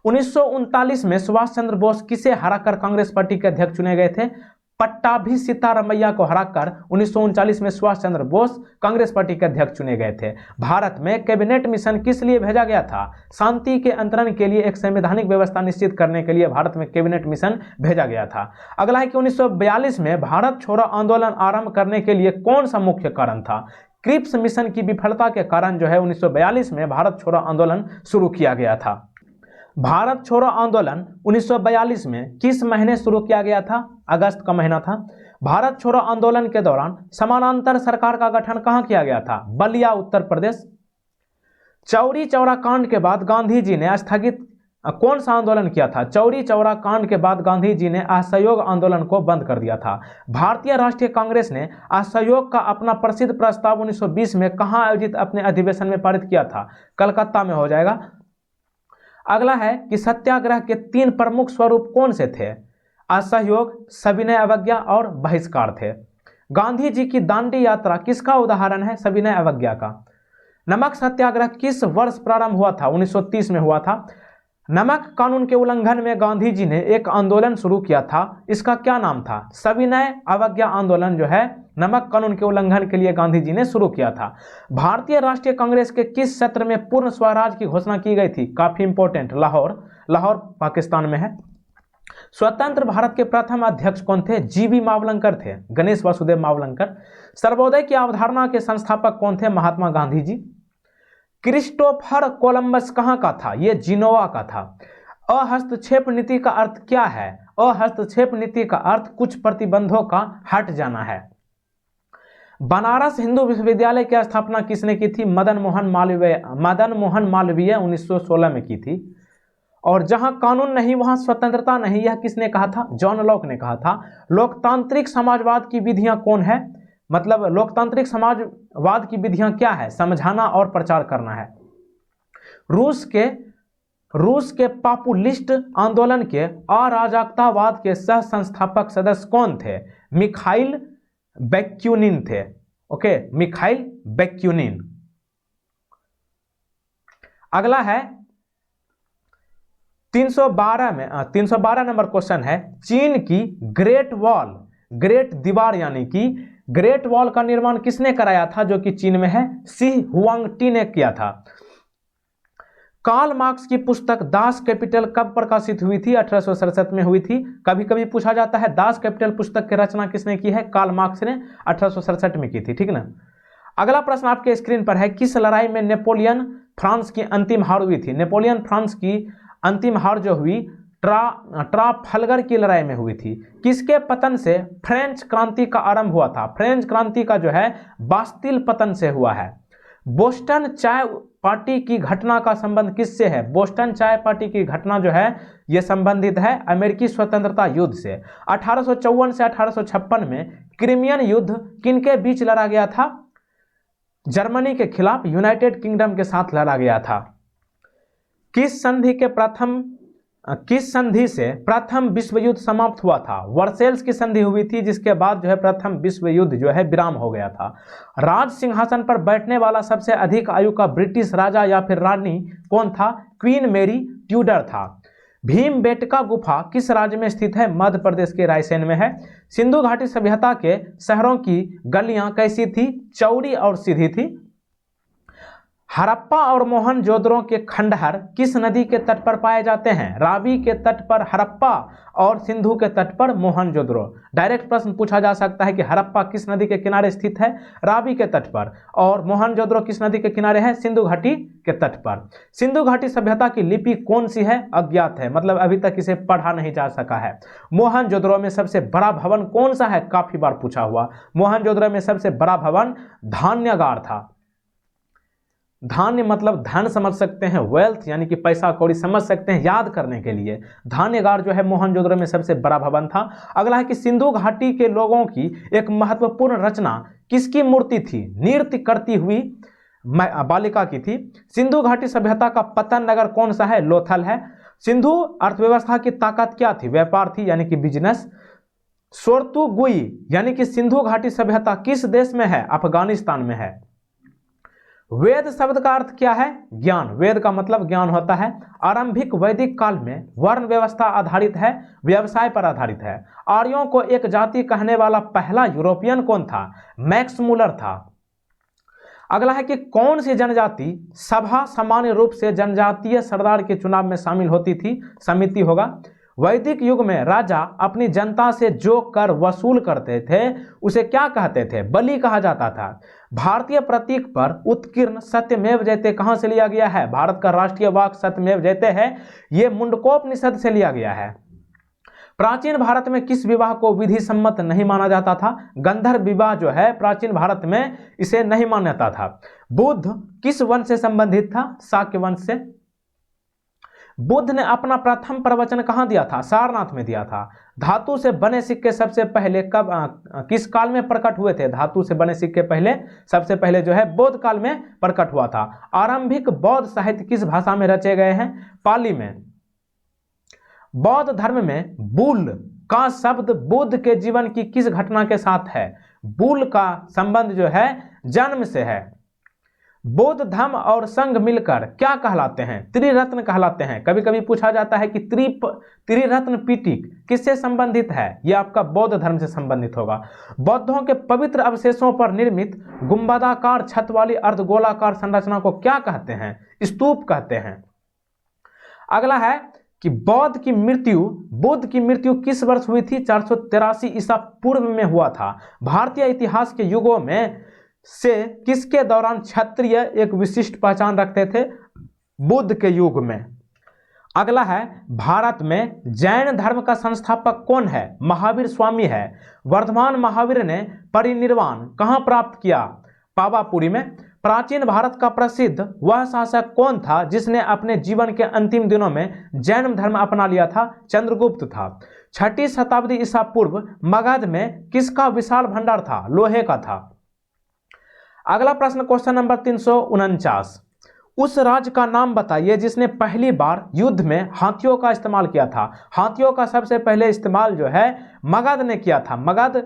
1939 में सुभाष चंद्र बोस किसे हराकर कांग्रेस पार्टी के अध्यक्ष चुने गए थे? पट्टाभी सीतारामैया को हराकर 1939 में सुभाष चंद्र बोस कांग्रेस पार्टी के अध्यक्ष चुने गए थे। भारत में कैबिनेट मिशन किस लिए भेजा गया था? शांति के अंतरण के लिए, एक संवैधानिक व्यवस्था निश्चित करने के लिए भारत में कैबिनेट मिशन भेजा गया था। अगला है कि 1942 में भारत छोड़ो आंदोलन आरंभ करने के लिए कौन सा मुख्य कारण था? क्रिप्स मिशन की विफलता के कारण जो है 1942 में भारत छोड़ो आंदोलन शुरू किया गया था। भारत छोड़ो आंदोलन 1942 में किस महीने शुरू किया गया था? अगस्त का महीना था। भारत छोड़ो आंदोलन के दौरान समानांतर सरकार का गठन कहां किया गया था? बलिया, उत्तर प्रदेश। चौरी चौरा कांड के बाद गांधी जी ने कौन सा आंदोलन किया था? चौरी चौरा कांड के बाद गांधी जी ने असहयोग आंदोलन को बंद कर दिया था। भारतीय राष्ट्रीय कांग्रेस ने असहयोग का अपना प्रसिद्ध प्रस्ताव 1920 में कहां आयोजित अपने अधिवेशन में पारित किया था? कलकत्ता में हो जाएगा। अगला है कि सत्याग्रह के 3 प्रमुख स्वरूप कौन से थे? असहयोग, सविनय अवज्ञा और बहिष्कार थे। गांधी जी की दांडी यात्रा किसका उदाहरण है? सविनय अवज्ञा का। नमक सत्याग्रह किस वर्ष प्रारंभ हुआ था? 1930 में हुआ था। नमक कानून के उल्लंघन में गांधी जी ने एक आंदोलन शुरू किया था, इसका क्या नाम था? सविनय अवज्ञा आंदोलन जो है नमक कानून के उल्लंघन के लिए गांधी जी ने शुरू किया था। भारतीय राष्ट्रीय कांग्रेस के किस सत्र में पूर्ण स्वराज की घोषणा की गई थी? काफी इंपॉर्टेंट, लाहौर पाकिस्तान में है। स्वतंत्र भारत के प्रथम अध्यक्ष कौन थे? जीवी मावलंकर थे, गणेश वासुदेव मावलंकर। सर्वोदय की अवधारणा के संस्थापक कौन थे? महात्मा गांधी जी। क्रिस्टोफर कोलंबस कहां का था? यह जिनोवा का था। अहस्तक्षेप नीति का अर्थ क्या है? अहस्तक्षेप नीति का अर्थ कुछ प्रतिबंधों का हट जाना है। बनारस हिंदू विश्वविद्यालय की स्थापना किसने की थी? मदन मोहन मालवीय 1916 में की थी। और जहां कानून नहीं वहां स्वतंत्रता नहीं, यह किसने कहा था? जॉन लॉक ने कहा था। लोकतांत्रिक समाजवाद की विधियां कौन है? मतलब लोकतांत्रिक समाजवाद की विधियां क्या है? समझाना और प्रचार करना है। रूस के पॉपुलिस्ट आंदोलन के अराजकतावाद के सह संस्थापक सदस्य कौन थे? मिखाइल बैक्यूनिन थे। Okay, Mikhail Bakunin. अगला है 312 नंबर क्वेश्चन है, चीन की ग्रेट दीवार यानी कि ग्रेट वॉल का निर्माण किसने कराया था जो कि चीन में है? शी हुआंगटी ने किया था। कार्ल मार्क्स की पुस्तक दास कैपिटल कब प्रकाशित हुई थी? 1867 में हुई थी। कभी कभी पूछा जाता है दास कैपिटल पुस्तक की रचना किसने की है? कार्ल मार्क्स ने 1867 में की थी, ठीक ना। अगला प्रश्न आपके स्क्रीन पर है, किस लड़ाई में नेपोलियन फ्रांस की अंतिम हार हुई थी? नेपोलियन फ्रांस की अंतिम हार जो हुई ट्राफल्गर की लड़ाई में हुई थी। किसके पतन से फ्रेंच क्रांति का आरंभ हुआ था? फ्रेंच क्रांति का जो है बास्तिल पतन से हुआ है। बोस्टन चाय पार्टी की घटना का संबंध किससे है? बोस्टन चाय पार्टी की घटना जो है यह संबंधित है अमेरिकी स्वतंत्रता युद्ध से। 1854 से 1856 में क्रिमियन युद्ध किनके बीच लड़ा गया था? जर्मनी के खिलाफ यूनाइटेड किंगडम के साथ लड़ा गया था। किस संधि से प्रथम विश्व युद्ध समाप्त हुआ था? वर्सेल्स की संधि हुई थी, जिसके बाद जो है प्रथम विश्व युद्ध जो है विराम हो गया था। राज सिंहासन पर बैठने वाला सबसे अधिक आयु का ब्रिटिश राजा या फिर रानी कौन था? क्वीन मेरी ट्यूडर था। भीमबेटका गुफा किस राज्य में स्थित है? मध्य प्रदेश के रायसेन में है। सिंधु घाटी सभ्यता के शहरों की गलियां कैसी थी? चौड़ी और सीधी थी। हड़प्पा और मोहनजोदड़ो के खंडहर किस नदी के तट पर पाए जाते हैं? रावी के तट पर हड़प्पा और सिंधु के तट पर मोहनजोदड़ो। डायरेक्ट प्रश्न पूछा जा सकता है कि हड़प्पा किस नदी के किनारे स्थित है? रावी के तट पर। और मोहनजोदड़ो किस नदी के किनारे है? सिंधु घाटी के तट पर। सिंधु घाटी सभ्यता की लिपि कौन सी है? अज्ञात है, मतलब अभी तक इसे पढ़ा नहीं जा सका है। मोहनजोदड़ो में सबसे बड़ा भवन कौन सा है? काफी बार पूछा हुआ। मोहनजोदड़ो में सबसे बड़ा भवन धान्यागार था। धान्य मतलब धन समझ सकते हैं, वेल्थ यानी कि पैसा कौड़ी समझ सकते हैं, याद करने के लिए। धान्यागार जो है मोहनजोदड़ो में सबसे बड़ा भवन था। अगला है कि सिंधु घाटी के लोगों की एक महत्वपूर्ण रचना किसकी मूर्ति थी? नृत्य करती हुई बालिका की थी। सिंधु घाटी सभ्यता का पतन नगर कौन सा है? लोथल है। सिंधु अर्थव्यवस्था की ताकत क्या थी? व्यापार थी यानी कि बिजनेस। सोर्तुगुई यानी कि सिंधु घाटी सभ्यता किस देश में है? अफगानिस्तान में है। वेद शब्द का अर्थ क्या है? ज्ञान। वेद का मतलब ज्ञान होता है। आरंभिक वैदिक काल में वर्ण व्यवस्था आधारित है, व्यवसाय पर आधारित है। आर्यों को एक जाति कहने वाला पहला यूरोपियन कौन था? मैक्स मूलर था। अगला है कि कौन सी जनजाति सभा सामान्य रूप से जनजातीय सरदार के चुनाव में शामिल होती थी? समिति होगा। वैदिक युग में राजा अपनी जनता से जो कर वसूल करते थे उसे क्या कहते थे? बलि कहा जाता था। भारतीय प्रतीक पर उत्कीर्ण सत्यमेव जयते कहां से लिया गया है? भारत का राष्ट्रीय वाक्य सत्यमेव जयते है, यह मुंडकोपनिषद से लिया गया है। प्राचीन भारत में किस विवाह को विधि सम्मत नहीं माना जाता था? गंधर्व विवाह जो है प्राचीन भारत में इसे नहीं मान्यता था। बुद्ध किस वंश से संबंधित था? शाक्य वंश से। बुद्ध ने अपना प्रथम प्रवचन कहां दिया था? सारनाथ में दिया था। धातु से बने सिक्के सबसे पहले कब किस काल में प्रकट हुए थे? धातु से बने सिक्के पहले सबसे पहले जो है बौद्ध काल में प्रकट हुआ था। आरंभिक बौद्ध साहित्य किस भाषा में रचे गए हैं? पाली में। बौद्ध धर्म में बुल का शब्द बुद्ध के जीवन की किस घटना के साथ है? बुल का संबंध जो है जन्म से है। बौद्ध धर्म और संघ मिलकर क्या कहलाते हैं? त्रिरत्न कहलाते हैं। कभी कभी पूछा जाता है कि त्रिरत्न पीठिक किससे संबंधित है? यह आपका बौद्ध धर्म से संबंधित होगा। बौद्धों के पवित्र अवशेषों पर निर्मित गुंबदाकार छत वाली अर्धगोलाकार संरचना को क्या कहते हैं? स्तूप कहते हैं। अगला है कि बुद्ध की मृत्यु किस वर्ष हुई थी? 483 ईसा पूर्व में हुआ था। भारतीय इतिहास के युगों में से किसके दौरान क्षत्रिय एक विशिष्ट पहचान रखते थे? बुद्ध के युग में। अगला है भारत में जैन धर्म का संस्थापक कौन है? महावीर स्वामी है। वर्धमान महावीर ने परिनिर्वाण कहां प्राप्त किया? पावापुरी में। प्राचीन भारत का प्रसिद्ध वह शासक कौन था जिसने अपने जीवन के अंतिम दिनों में जैन धर्म अपना लिया था? चंद्रगुप्त था। 6ठी शताब्दी ईसा पूर्व मगध में किसका विशाल भंडार था? लोहे का था। अगला प्रश्न क्वेश्चन नंबर 349, उस राज्य का नाम बताइए जिसने पहली बार युद्ध में हाथियों का इस्तेमाल किया था। हाथियों का सबसे पहले इस्तेमाल जो है मगध ने किया था, मगध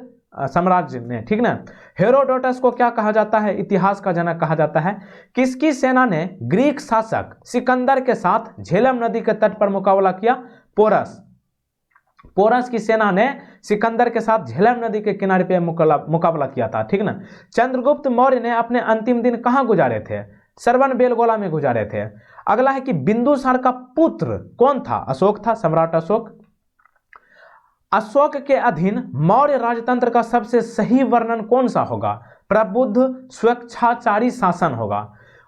साम्राज्य ने, ठीक ना। हेरोडोटस को क्या कहा जाता है? इतिहास का जनक कहा जाता है। किसकी सेना ने ग्रीक शासक सिकंदर के साथ झेलम नदी के तट पर मुकाबला किया? पोरस की सेना ने सिकंदर के साथ झेलम नदी के किनारे पे मुकाबला किया था, ठीक ना। चंद्रगुप्त मौर्य ने अपने अंतिम दिन कहां गुजारे थे? श्रवणबेलगोला में गुजारे थे। अगला है कि बिंदुसार का पुत्र कौन था? अशोक था, सम्राट अशोक। अशोक के अधीन मौर्य राजतंत्र का सबसे सही वर्णन कौन सा होगा? प्रबुद्ध स्वेच्छाचारी शासन होगा।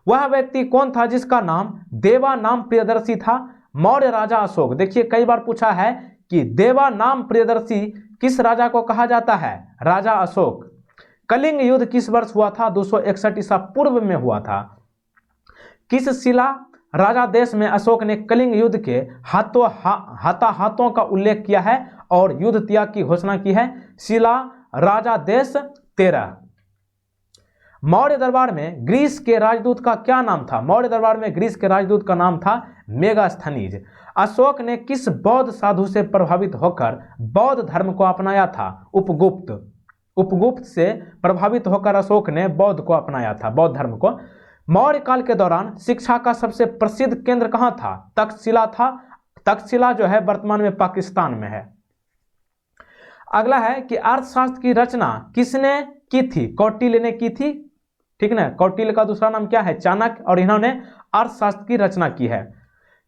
वह व्यक्ति कौन था जिसका नाम देवा नाम प्रियदर्शी था? मौर्य राजा अशोक। देखिए कई बार पूछा है कि देवा नाम प्रियदर्शी किस राजा को कहा जाता है? राजा अशोक। कलिंग युद्ध किस वर्ष हुआ था? 261 ईसा पूर्व में हुआ था। किस शिला राजा देश में अशोक ने कलिंग युद्ध के हाथों का उल्लेख किया है और युद्ध त्याग की घोषणा की है? शिला राजा देश 13। मौर्य दरबार में ग्रीस के राजदूत का क्या नाम था? मौर्य दरबार में ग्रीस के राजदूत का नाम था मेगास्थनीज। अशोक ने किस बौद्ध साधु से प्रभावित होकर बौद्ध धर्म को अपनाया था? उपगुप्त। उपगुप्त से प्रभावित होकर अशोक ने बौद्ध को अपनाया था, बौद्ध धर्म को। मौर्य काल के दौरान शिक्षा का सबसे प्रसिद्ध केंद्र कहां था? तक्षशिला था। तक्षशिला जो है वर्तमान में पाकिस्तान में है। अगला है कि अर्थशास्त्र की रचना किसने की थी? कौटिल्य ने की थी, ठीक ना। कौटिल्य का दूसरा नाम क्या है? चाणक्य। और इन्होंने अर्थशास्त्र की रचना की है।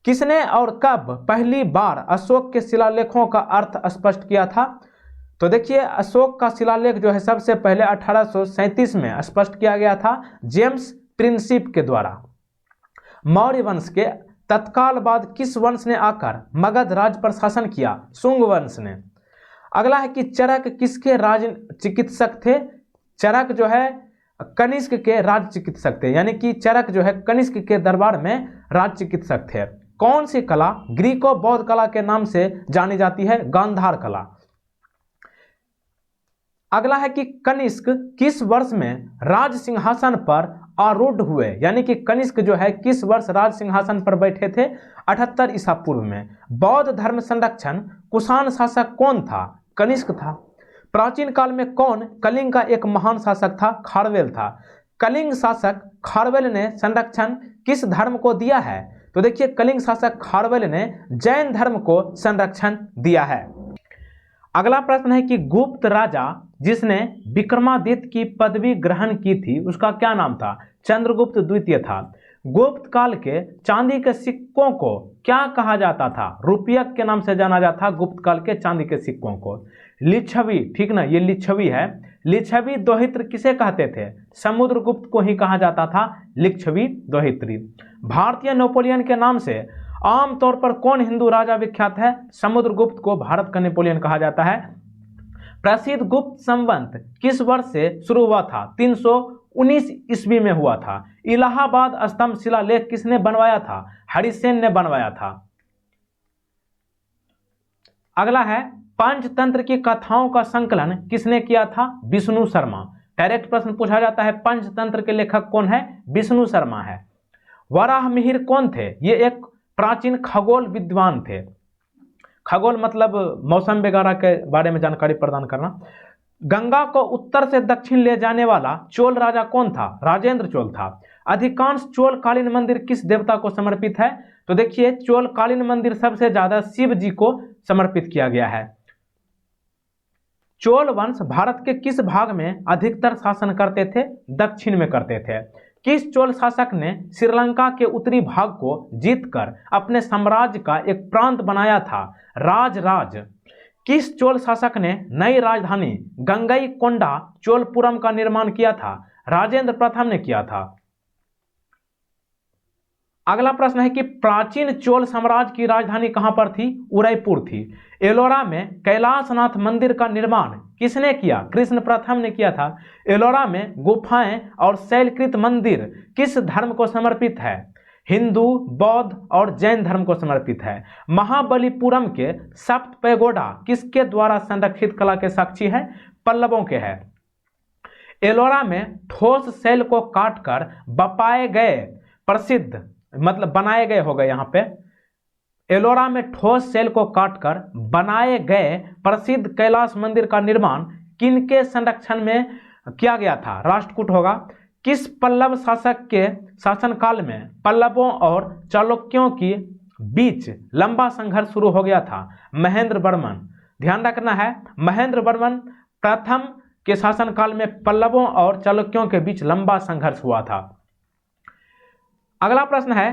किसने और कब पहली बार अशोक के शिलालेखों का अर्थ स्पष्ट किया था? तो देखिए अशोक का शिलालेख जो है सबसे पहले 1837 में स्पष्ट किया गया था जेम्स प्रिंसिप के द्वारा। मौर्य वंश के तत्काल बाद किस वंश ने आकर मगध राज पर शासन किया? शुंग वंश ने। अगला है कि चरक किसके राज चिकित्सक थे? चरक जो है कनिष्क के राज चिकित्सक थे, यानी कि चरक जो है कनिष्क के दरबार में राज चिकित्सक थे। कौन सी कला ग्रीको बौद्ध कला के नाम से जानी जाती है? गांधार कला। अगला है कि कनिष्क किस वर्ष में राज सिंहासन पर आरूढ़ हुए? यानी कि कनिष्क जो है किस वर्ष राज सिंहासन पर बैठे थे? 78 ईसा पूर्व में। बौद्ध धर्म संरक्षण कुषाण शासक कौन था? कनिष्क था। प्राचीन काल में कौन कलिंग का एक महान शासक था? खारवेल था। कलिंग शासक खारवेल ने संरक्षण किस धर्म को दिया है? तो देखिए कलिंग शासक खारवेल ने जैन धर्म को संरक्षण दिया है। अगला प्रश्न है कि गुप्त राजा जिसने विक्रमादित्य की पदवी ग्रहण की थी उसका क्या नाम था? चंद्रगुप्त द्वितीय था। गुप्त काल के चांदी के सिक्कों को क्या कहा जाता था? रुपयक के नाम से जाना जाता गुप्त काल के चांदी के सिक्कों को। लिच्छवी, ठीक ना, ये लिच्छवी है। लिच्छवी दोहित्र किसे कहते थे? समुद्रगुप्त को ही कहा जाता था लिच्छवी दोहित्री। भारतीय नेपोलियन के नाम से आमतौर पर कौन हिंदू राजा विख्यात है? समुद्रगुप्त को भारत का नेपोलियन कहा जाता है। प्रसिद्ध गुप्त संवत किस वर्ष से शुरू हुआ था? 319 ईस्वी में हुआ था। इलाहाबाद स्तंभ शिलालेख किसने बनवाया था? हरिसेन ने बनवाया था। अगला है पंचतंत्र की कथाओं का संकलन किसने किया था? विष्णु शर्मा। डायरेक्ट प्रश्न पूछा जाता है पंचतंत्र के लेखक कौन है? विष्णु शर्मा है। वराहमिहिर कौन थे? ये एक प्राचीन खगोल विद्वान थे। खगोल मतलब मौसम वगैरह के बारे में जानकारी प्रदान करना। गंगा को उत्तर से दक्षिण ले जाने वाला चोल राजा कौन था? राजेंद्र चोल था। अधिकांश चोलकालीन मंदिर किस देवता को समर्पित है? तो देखिए चोलकालीन मंदिर सबसे ज्यादा शिव जी को समर्पित किया गया है। चोल वंश भारत के किस भाग में अधिकतर शासन करते थे? दक्षिण में करते थे। किस चोल शासक ने श्रीलंका के उत्तरी भाग को जीतकर अपने साम्राज्य का एक प्रांत बनाया था? राजराज। किस चोल शासक ने नई राजधानी गंगईकोंडा चोलपुरम का निर्माण किया था? राजेंद्र प्रथम ने किया था। अगला प्रश्न है कि प्राचीन चोल साम्राज्य की राजधानी कहां पर थी? उदयपुर थी। एलोरा में कैलाशनाथ मंदिर का निर्माण किसने किया? कृष्ण प्रथम ने किया था। एलोरा में गुफाएं और शैलकृत मंदिर किस धर्म को समर्पित है? हिंदू, बौद्ध और जैन धर्म को समर्पित है। महाबलीपुरम के सप्त पैगोडा किसके द्वारा संरक्षित कला के साक्षी है? पल्लवों के है। एलोरा में ठोस शैल को काटकर बपाए गए प्रसिद्ध मतलब बनाए गए हो गए यहाँ पे। एलोरा में ठोस शैल को काटकर बनाए गए प्रसिद्ध कैलाश मंदिर का निर्माण किनके संरक्षण में किया गया था? राष्ट्रकूट होगा। किस पल्लव शासक के शासनकाल में पल्लवों और चालुक्यों के बीच लंबा संघर्ष शुरू हो गया था? महेंद्र वर्मन। ध्यान रखना है महेंद्र वर्मन प्रथम के शासनकाल में पल्लवों और चालुक्यों के बीच लंबा संघर्ष हुआ था। अगला प्रश्न है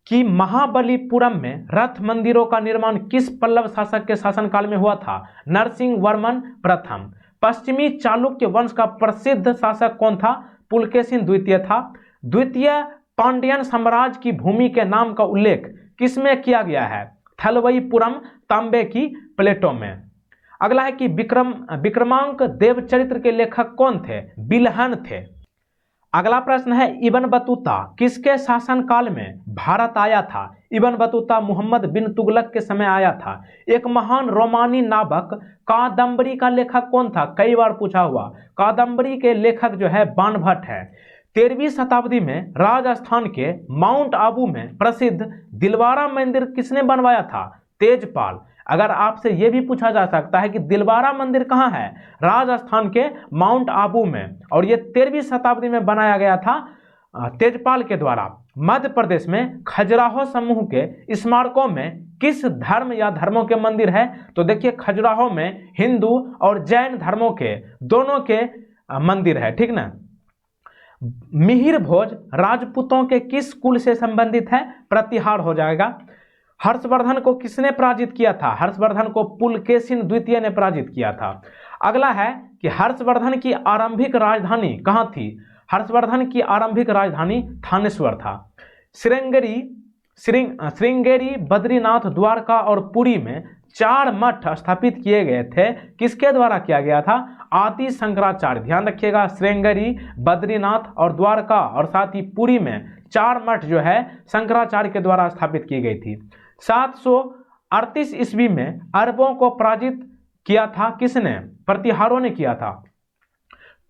कि महाबलीपुरम में रथ मंदिरों का निर्माण किस पल्लव शासक के शासनकाल में हुआ था? नरसिंह वर्मन प्रथम। पश्चिमी चालुक्य वंश का प्रसिद्ध शासक कौन था? पुलकेशिन द्वितीय था। द्वितीय पांड्यन साम्राज्य की भूमि के नाम का उल्लेख किसमें किया गया है? थलवईपुरम तांबे की प्लेटों में। अगला है कि विक्रमांक देवचरित्र के लेखक कौन थे? बिल्हन थे। अगला प्रश्न है इब्न बतूता किसके शासनकाल में भारत आया था? इब्न बतूता मोहम्मद बिन तुगलक के समय आया था। एक महान रोमानी नावक कादम्बरी का लेखक कौन था? कई बार पूछा हुआ। कादम्बरी के लेखक जो है बाणभट्ट है। 13वीं शताब्दी में राजस्थान के माउंट आबू में प्रसिद्ध दिलवारा मंदिर किसने बनवाया था? तेजपाल। अगर आपसे यह भी पूछा जा सकता है कि दिलवारा मंदिर कहाँ है? राजस्थान के माउंट आबू में, और यह 13वीं शताब्दी में बनाया गया था तेजपाल के द्वारा। मध्य प्रदेश में खजुराहो समूह के स्मारकों में किस धर्म या धर्मों के मंदिर है? तो देखिए खजुराहो में हिंदू और जैन धर्मों के दोनों के मंदिर है, ठीक ना। मिहिर भोज राजपूतों के किस कुल से संबंधित है? प्रतिहार हो जाएगा। हर्षवर्धन को किसने पराजित किया था? हर्षवर्धन को पुलकेशिन द्वितीय ने पराजित किया था। अगला है कि हर्षवर्धन की आरंभिक राजधानी कहाँ थी? हर्षवर्धन की आरंभिक राजधानी थानेश्वर था। श्रृंगेरी, बद्रीनाथ, द्वारका और पुरी में 4 मठ स्थापित किए गए थे। किसके द्वारा किया गया था? आदि शंकराचार्य। ध्यान रखिएगा, श्रृंगेरी, बद्रीनाथ और द्वारका और साथ ही पुरी में 4 मठ जो है शंकराचार्य के द्वारा स्थापित की गई थी। 738 ईस्वी में अरबों को पराजित किया था किसने? प्रतिहारों ने किया था।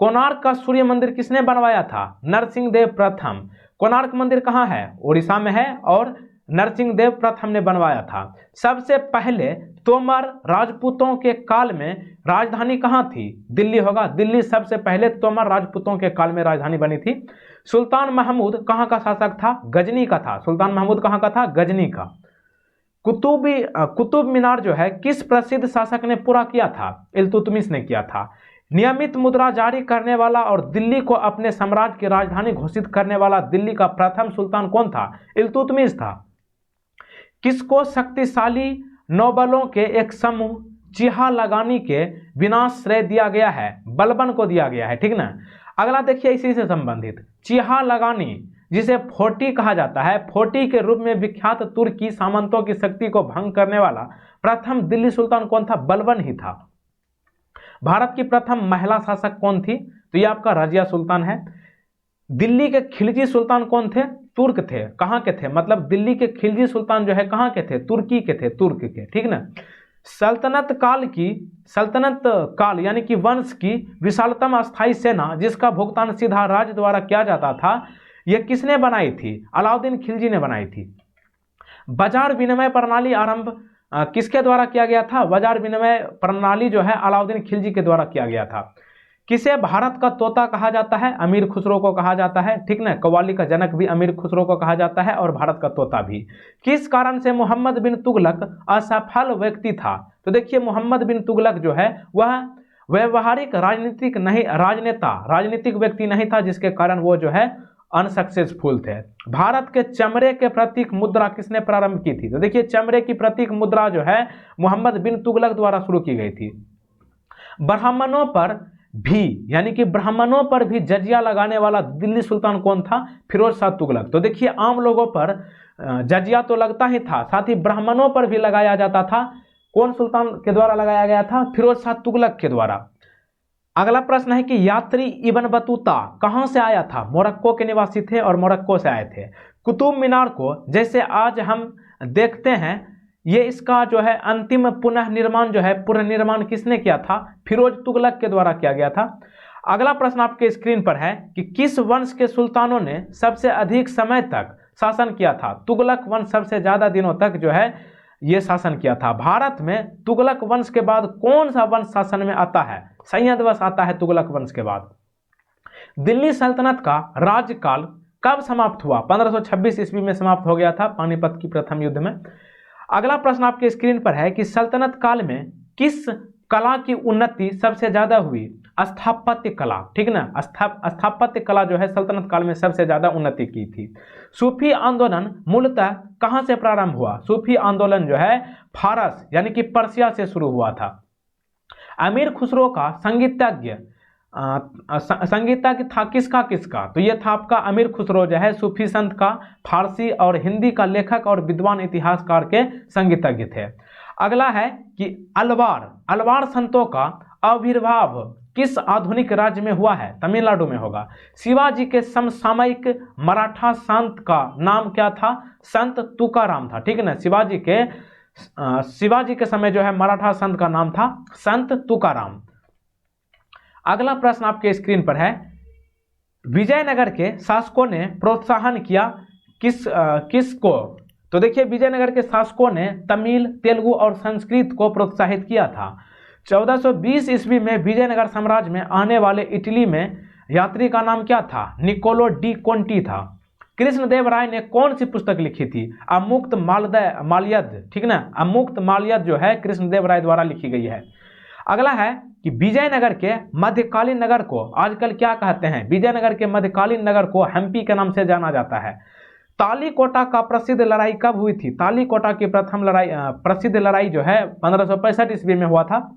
कोणार्क का सूर्य मंदिर किसने बनवाया था? नरसिंह देव प्रथम। कोणार्क मंदिर कहाँ है? उड़ीसा में है और नरसिंह देव प्रथम ने बनवाया था। सबसे पहले तोमर राजपूतों के काल में राजधानी कहाँ थी? दिल्ली होगा। दिल्ली सबसे पहले तोमर राजपूतों के काल में राजधानी बनी थी। सुल्तान महमूद कहाँ का शासक था? गजनी का था। सुल्तान महमूद कहाँ का था? गजनी का। कुतुब मीनार जो है किस प्रसिद्ध शासक ने पूरा किया था? इल्तुतमिश ने किया था। नियमित मुद्रा जारी करने वाला और दिल्ली को अपने साम्राज्य की राजधानी घोषित करने वाला दिल्ली का प्रथम सुल्तान कौन था? इल्तुतमिश था। किसको शक्तिशाली नौबलों के एक समूह चिहा लगानी के विनाश्रय दिया गया है? बलबन को दिया गया है, ठीक ना। अगला देखिए इसी से संबंधित, चिहा लगानी जिसे फोर्टी कहा जाता है, फोर्टी के रूप में विख्यात तुर्की सामंतों की शक्ति को भंग करने वाला प्रथम दिल्ली सुल्तान कौन था? बलबन ही था। भारत की प्रथम महिला शासक कौन थी? तो ये आपका रजिया सुल्तान है। दिल्ली के खिलजी सुल्तान कौन थे? तुर्क थे। कहाँ के थे? मतलब दिल्ली के खिलजी सुल्तान जो है कहाँ के थे? तुर्की के थे, तुर्क के, ठीक ना। सल्तनत काल यानी कि वंश की विशालतम अस्थायी सेना जिसका भुगतान सीधा राज्य द्वारा किया जाता था, यह किसने बनाई थी? अलाउद्दीन खिलजी ने बनाई थी। बाजार विनिमय प्रणाली आरंभ किसके द्वारा किया गया था? बाजार विनिमय प्रणाली जो है अलाउद्दीन खिलजी के द्वारा किया गया था। किसे भारत का तोता कहा जाता है? अमीर खुसरो को कहा जाता है, ठीक ना। कव्वाली का जनक भी अमीर खुसरो को कहा जाता है और भारत का तोता भी। किस कारण से मोहम्मद बिन तुगलक असफल व्यक्ति था? तो देखिए मोहम्मद बिन तुगलक जो है वह व्यवहारिक राजनीतिक व्यक्ति नहीं था, जिसके कारण वो जो है अनसक्सेसफुल थे। भारत के चमड़े के प्रतीक मुद्रा किसने प्रारंभ की थी? तो देखिए चमड़े की प्रतीक मुद्रा जो है मोहम्मद बिन तुगलक द्वारा शुरू की गई थी। ब्राह्मणों पर भी जजिया लगाने वाला दिल्ली सुल्तान कौन था? फिरोज शाह तुगलक। तो देखिए आम लोगों पर जजिया तो लगता ही था, साथ ही ब्राह्मणों पर भी लगाया जाता था। कौन सुल्तान के द्वारा लगाया गया था? फिरोज शाह तुगलक के द्वारा। अगला प्रश्न है कि यात्री इब्न बतूता कहां से आया था? मोरक्को के निवासी थे और मोरक्को से आए थे। कुतुब मीनार को जैसे आज हम देखते हैं, ये इसका जो है अंतिम पुनर्निर्माण किसने किया था? फिरोज तुगलक के द्वारा किया गया था। अगला प्रश्न आपके स्क्रीन पर है कि किस वंश के सुल्तानों ने सबसे अधिक समय तक शासन किया था? तुगलक वंश सबसे ज्यादा दिनों तक जो है ये शासन किया था। भारत में तुगलक वंश के बाद कौन सा वंश शासन में आता है? सैयद वंश आता है तुगलक वंश के बाद। दिल्ली सल्तनत का राज्यकाल कब समाप्त हुआ? 1526 ईस्वी में समाप्त हो गया था, पानीपत की प्रथम युद्ध में। अगला प्रश्न आपके स्क्रीन पर है कि सल्तनत काल में किस कला की उन्नति सबसे ज्यादा हुई? स्थापत्य कला, ठीक ना, स्थापत्य कला जो है सल्तनत काल में सबसे ज्यादा उन्नति की थी। सूफी आंदोलन मूलतः कहां से प्रारंभ हुआ? सूफी आंदोलन जो है फारस यानी कि पर्सिया से शुरू हुआ था। अमीर खुसरो का संगीतज्ञ था किसका? तो ये था आपका अमीर खुसरो जो है सूफी संत का, फारसी और हिंदी का लेखक और विद्वान इतिहासकार के संगीतज्ञ थे। अगला है कि अलवार संतों का आविर्भाव किस आधुनिक राज्य में हुआ है? तमिलनाडु में होगा। शिवाजी के समसामयिक मराठा संत का नाम क्या था? संत तुकाराम था, ठीक है ना। शिवाजी के समय जो है मराठा संत का नाम था संत तुकाराम। अगला प्रश्न आपके स्क्रीन पर है, विजयनगर के शासकों ने प्रोत्साहन किया किसको? तो देखिए विजयनगर के शासकों ने तमिल, तेलुगु और संस्कृत को प्रोत्साहित किया था। 1420 ईस्वी में विजयनगर साम्राज्य में आने वाले इटली में यात्री का नाम क्या था? निकोलो डी कोंटी था। कृष्णदेव राय ने कौन सी पुस्तक लिखी थी? अमुक्त माल्यद, ठीक ना, अमुक्त माल्यद जो है कृष्णदेव राय द्वारा लिखी गई है। अगला है कि विजयनगर के मध्यकालीन नगर को आजकल क्या कहते हैं? विजयनगर के मध्यकालीन नगर को हम्पी के नाम से जाना जाता है। तालीकोटा का प्रसिद्ध लड़ाई कब हुई थी? तालीकोटा की प्रसिद्ध लड़ाई जो है 1565 ईस्वी में हुआ था।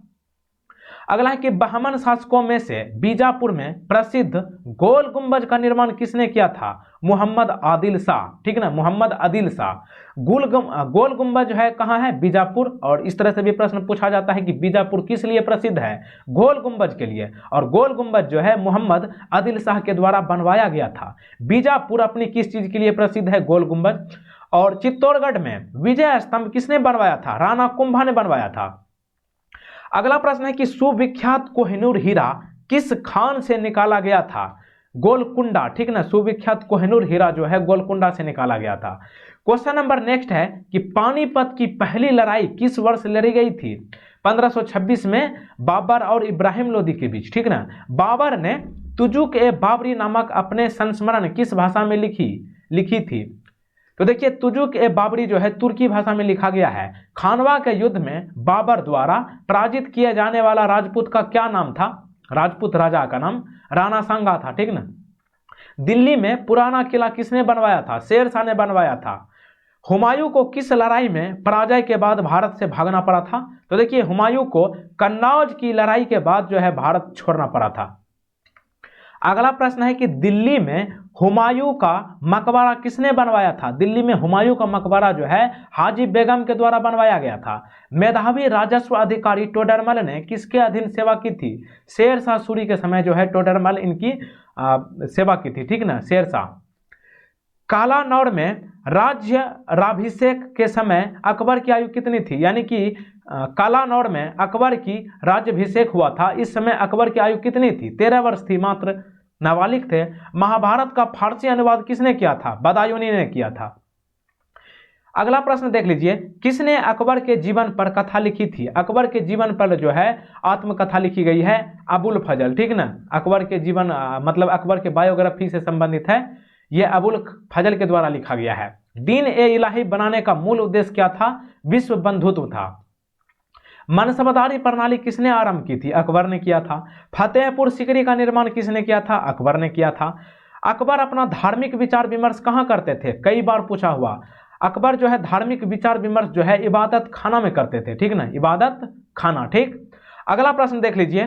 अगला है कि बहमन शासकों में से बीजापुर में प्रसिद्ध गोल गुंबज का निर्माण किसने किया था? मोहम्मद आदिल शाह, ठीक ना, मोहम्मद आदिल शाह। गोल गुंबज है कहाँ है? बीजापुर। और इस तरह से भी प्रश्न पूछा जाता है कि बीजापुर किस लिए प्रसिद्ध है? गोल गुंबज के लिए। और गोल गुंबज जो है मोहम्मद आदिल शाह के द्वारा बनवाया गया था। बीजापुर अपनी किस चीज के लिए प्रसिद्ध है? गोल गुंबज। और चित्तौड़गढ़ में विजय स्तंभ किसने बनवाया था? राणा कुंभा ने बनवाया था। अगला प्रश्न है कि सुविख्यात कोहिनूर हीरा किस खान से निकाला गया था? गोलकुंडा, ठीक ना, सुविख्यात कोहिनूर हीरा जो है गोलकुंडा से निकाला गया था। क्वेश्चन नंबर नेक्स्ट है कि पानीपत की पहली लड़ाई किस वर्ष लड़ी गई थी? 1526 में बाबर और इब्राहिम लोदी के बीच, ठीक ना। बाबर ने तुजुक ए बाबरी नामक अपने संस्मरण किस भाषा में लिखी थी? तो देखिए तुजुक ए बाबरी जो है तुर्की भाषा में लिखा गया है। खानवा के युद्ध में बाबर द्वारा पराजित किए जाने वाला राजपूत का क्या नाम था? राजपूत राजा का नाम राणा सांगा था, ठीक ना। दिल्ली में पुराना किला किसने बनवाया था? शेर शाह ने बनवाया था। हुमायूं को किस लड़ाई में पराजय के बाद भारत से भागना पड़ा था? तो देखिए हुमायूं को कन्नौज की लड़ाई के बाद जो है भारत छोड़ना पड़ा था। अगला प्रश्न है कि दिल्ली में हुमायूं का मकबरा किसने बनवाया था? दिल्ली में हुमायूं का मकबरा जो है हाजी बेगम के द्वारा बनवाया गया था। मेधावी राजस्व अधिकारी टोडरमल ने किसके अधीन सेवा की थी? शेर शाह सूरी के समय जो है टोडरमल इनकी सेवा की थी, ठीक ना, शेर शाह। कालानौर में राज्याभिषेक के समय अकबर की आयु कितनी थी? यानी कि कालानौर में अकबर की राज्याभिषेक हुआ था, इस समय अकबर की आयु कितनी थी? 13 वर्ष थी, मात्र नाबालिग थे। महाभारत का फारसी अनुवाद किसने किया था? बदायूनी ने किया था। अगला प्रश्न देख लीजिए, किसने अकबर के जीवन पर कथा लिखी थी? अकबर के जीवन पर जो है आत्मकथा लिखी गई है अबुल फजल, ठीक ना। अकबर के जीवन मतलब अकबर के बायोग्राफी से संबंधित है, यह अबुल फजल के द्वारा लिखा गया है। दीन ए इलाही बनाने का मूल उद्देश्य क्या था? विश्व बंधुत्व था। मनसबदारी प्रणाली किसने आरंभ की थी? अकबर ने किया था। फतेहपुर सीकरी का निर्माण किसने किया था? अकबर ने किया था। अकबर अपना धार्मिक विचार विमर्श कहाँ करते थे? कई बार पूछा हुआ। अकबर जो है धार्मिक विचार विमर्श जो है इबादत खाना में करते थे, ठीक ना, इबादत खाना, ठीक। अगला प्रश्न देख लीजिए,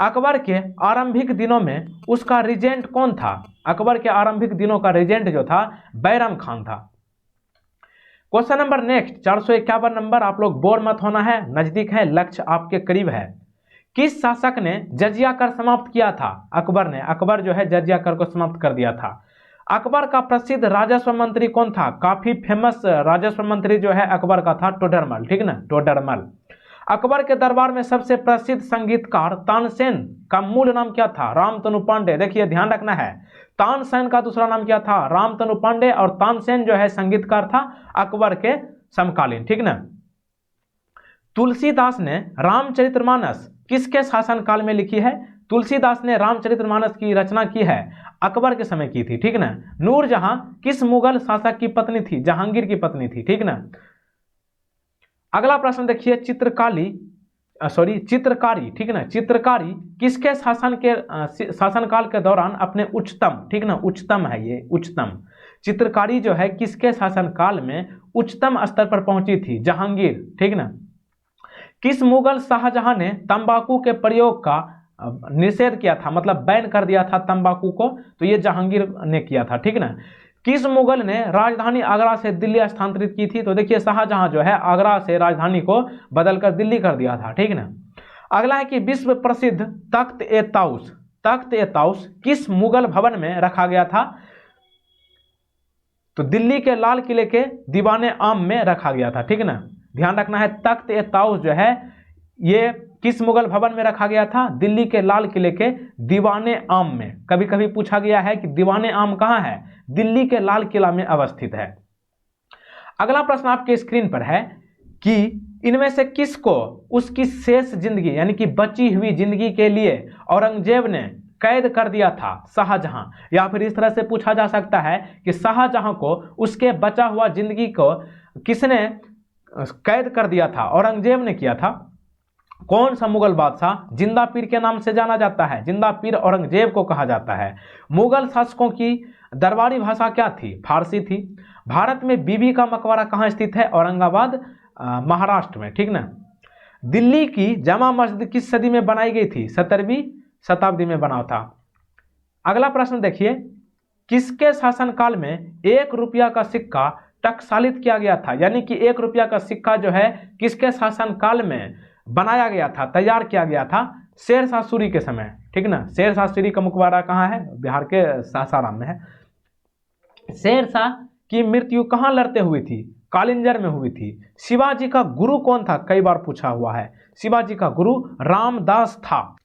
अकबर के आरंभिक दिनों में उसका रिजेंट कौन था? अकबर के आरंभिक दिनों का रिजेंट जो था बैरम खान था। क्वेश्चन नंबर नेक्स्ट 451 नंबर, आप लोग बोर मत होना है, नजदीक है, लक्ष्य आपके करीब है। किस शासक ने जजिया कर समाप्त किया था? अकबर ने। अकबर जो है जजिया कर को समाप्त कर दिया था। अकबर का प्रसिद्ध राजस्व मंत्री कौन था? काफी फेमस राजस्व मंत्री जो है अकबर का था टोडरमल, ठीक ना, टोडरमल। अकबर के दरबार में सबसे प्रसिद्ध संगीतकार तानसेन का मूल नाम क्या था? रामतनु पांडे। देखिए ध्यान रखना है, तानसेन का दूसरा नाम क्या था? रामतनु पांडे। और तानसेन जो है संगीतकार था अकबर के समकालीन, ठीक ना। तुलसीदास ने रामचरितमानस किसके शासनकाल में लिखी है? तुलसीदास ने रामचरितमानस की रचना की है अकबर के समय की थी, ठीक ना। नूरजहां किस मुगल शासक की पत्नी थी? जहांगीर की पत्नी थी, ठीक ना। अगला प्रश्न देखिए, चित्रकाली चित्रकारी, ठीक है ना, चित्रकारी किसके शासनकाल के दौरान अपने उच्चतम, ठीक ना, उच्चतम है ये, उच्चतम चित्रकारी जो है किसके शासनकाल में उच्चतम स्तर पर पहुंची थी? जहांगीर, ठीक ना। किस मुगल शाहजहां ने तंबाकू के प्रयोग का निषेध किया था, मतलब बैन कर दिया था तंबाकू को? तो ये जहांगीर ने किया था, ठीक ना। किस मुगल ने राजधानी आगरा से दिल्ली स्थानांतरित की थी? तो देखिए शाहजहां जो है आगरा से राजधानी को बदलकर दिल्ली कर दिया था, ठीक ना। अगला है कि विश्व प्रसिद्ध तख्त ए ताउस किस मुगल भवन में रखा गया था? तो दिल्ली के लाल किले के दीवाने आम में रखा गया था, ठीक ना। ध्यान रखना है, तख्त ए ताउस जो है ये किस मुगल भवन में रखा गया था? दिल्ली के लाल किले के दीवाने आम में। कभी कभी पूछा गया है कि दीवाने आम कहां है? दिल्ली के लाल किला में अवस्थित है। अगला प्रश्न आपके स्क्रीन पर है कि इनमें से किसको उसकी शेष जिंदगी यानी कि बची हुई जिंदगी के लिए औरंगजेब ने कैद कर दिया था? शाहजहां। या फिर इस तरह से पूछा जा सकता है कि शाहजहां को उसके बचा हुआ जिंदगी को किसने कैद कर दिया था? औरंगजेब ने किया था। कौन सा मुगल बादशाह जिंदा पीर के नाम से जाना जाता है? जिंदा पीर औरंगजेब को कहा जाता है। मुगल शासकों की दरबारी भाषा क्या थी? फारसी थी। भारत में बीबी का मकबरा कहाँ स्थित है? औरंगाबाद, महाराष्ट्र में, ठीक ना। दिल्ली की जामा मस्जिद किस सदी में बनाई गई थी? 17वीं शताब्दी में बना था। अगला प्रश्न देखिए, किसके शासनकाल में 1 रुपया का सिक्का टकसालित किया गया था? यानी कि 1 रुपया का सिक्का जो है किसके शासनकाल में बनाया गया था, तैयार किया गया था? शेरशाह सूरी के समय, ठीक ना। शेरशाह सूरी का मकबरा कहाँ है? बिहार के सासाराम में है। शेरशाह की मृत्यु कहाँ लड़ते हुई थी? कालिंजर में हुई थी। शिवाजी का गुरु कौन था? कई बार पूछा हुआ है। शिवाजी का गुरु रामदास था।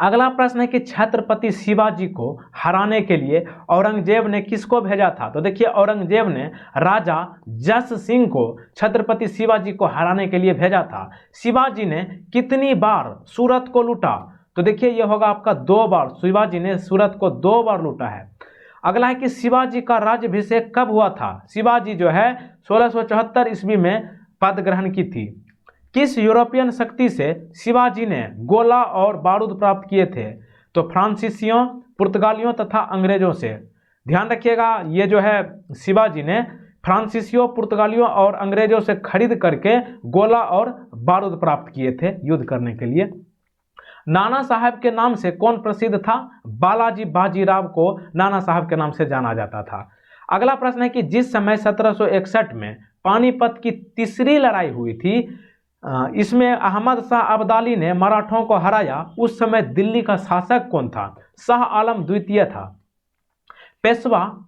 अगला प्रश्न है कि छत्रपति शिवाजी को हराने के लिए औरंगजेब ने किसको भेजा था? तो देखिए औरंगजेब ने राजा जस सिंह को छत्रपति शिवाजी को हराने के लिए भेजा था। शिवाजी ने कितनी बार सूरत को लूटा? तो देखिए यह होगा आपका 2 बार। शिवाजी ने सूरत को 2 बार लूटा है। अगला है कि शिवाजी का राज्याभिषेक कब हुआ था? शिवाजी जो है 1674 ईस्वी में पद ग्रहण की थी। किस यूरोपियन शक्ति से शिवाजी ने गोला और बारूद प्राप्त किए थे? तो फ्रांसीसियों, पुर्तगालियों तथा अंग्रेजों से। ध्यान रखिएगा, ये जो है शिवाजी ने फ्रांसीसियों, पुर्तगालियों और अंग्रेजों से खरीद करके गोला और बारूद प्राप्त किए थे युद्ध करने के लिए। नाना साहब के नाम से कौन प्रसिद्ध था? बालाजी बाजीराव को नाना साहब के नाम से जाना जाता था। अगला प्रश्न है कि जिस समय 1761 में पानीपत की तीसरी लड़ाई हुई थी, इसमें अहमद शाह अब्दाली ने मराठों को हराया, उस समय दिल्ली का शासक कौन था? शाह आलम द्वितीय था। पेशवा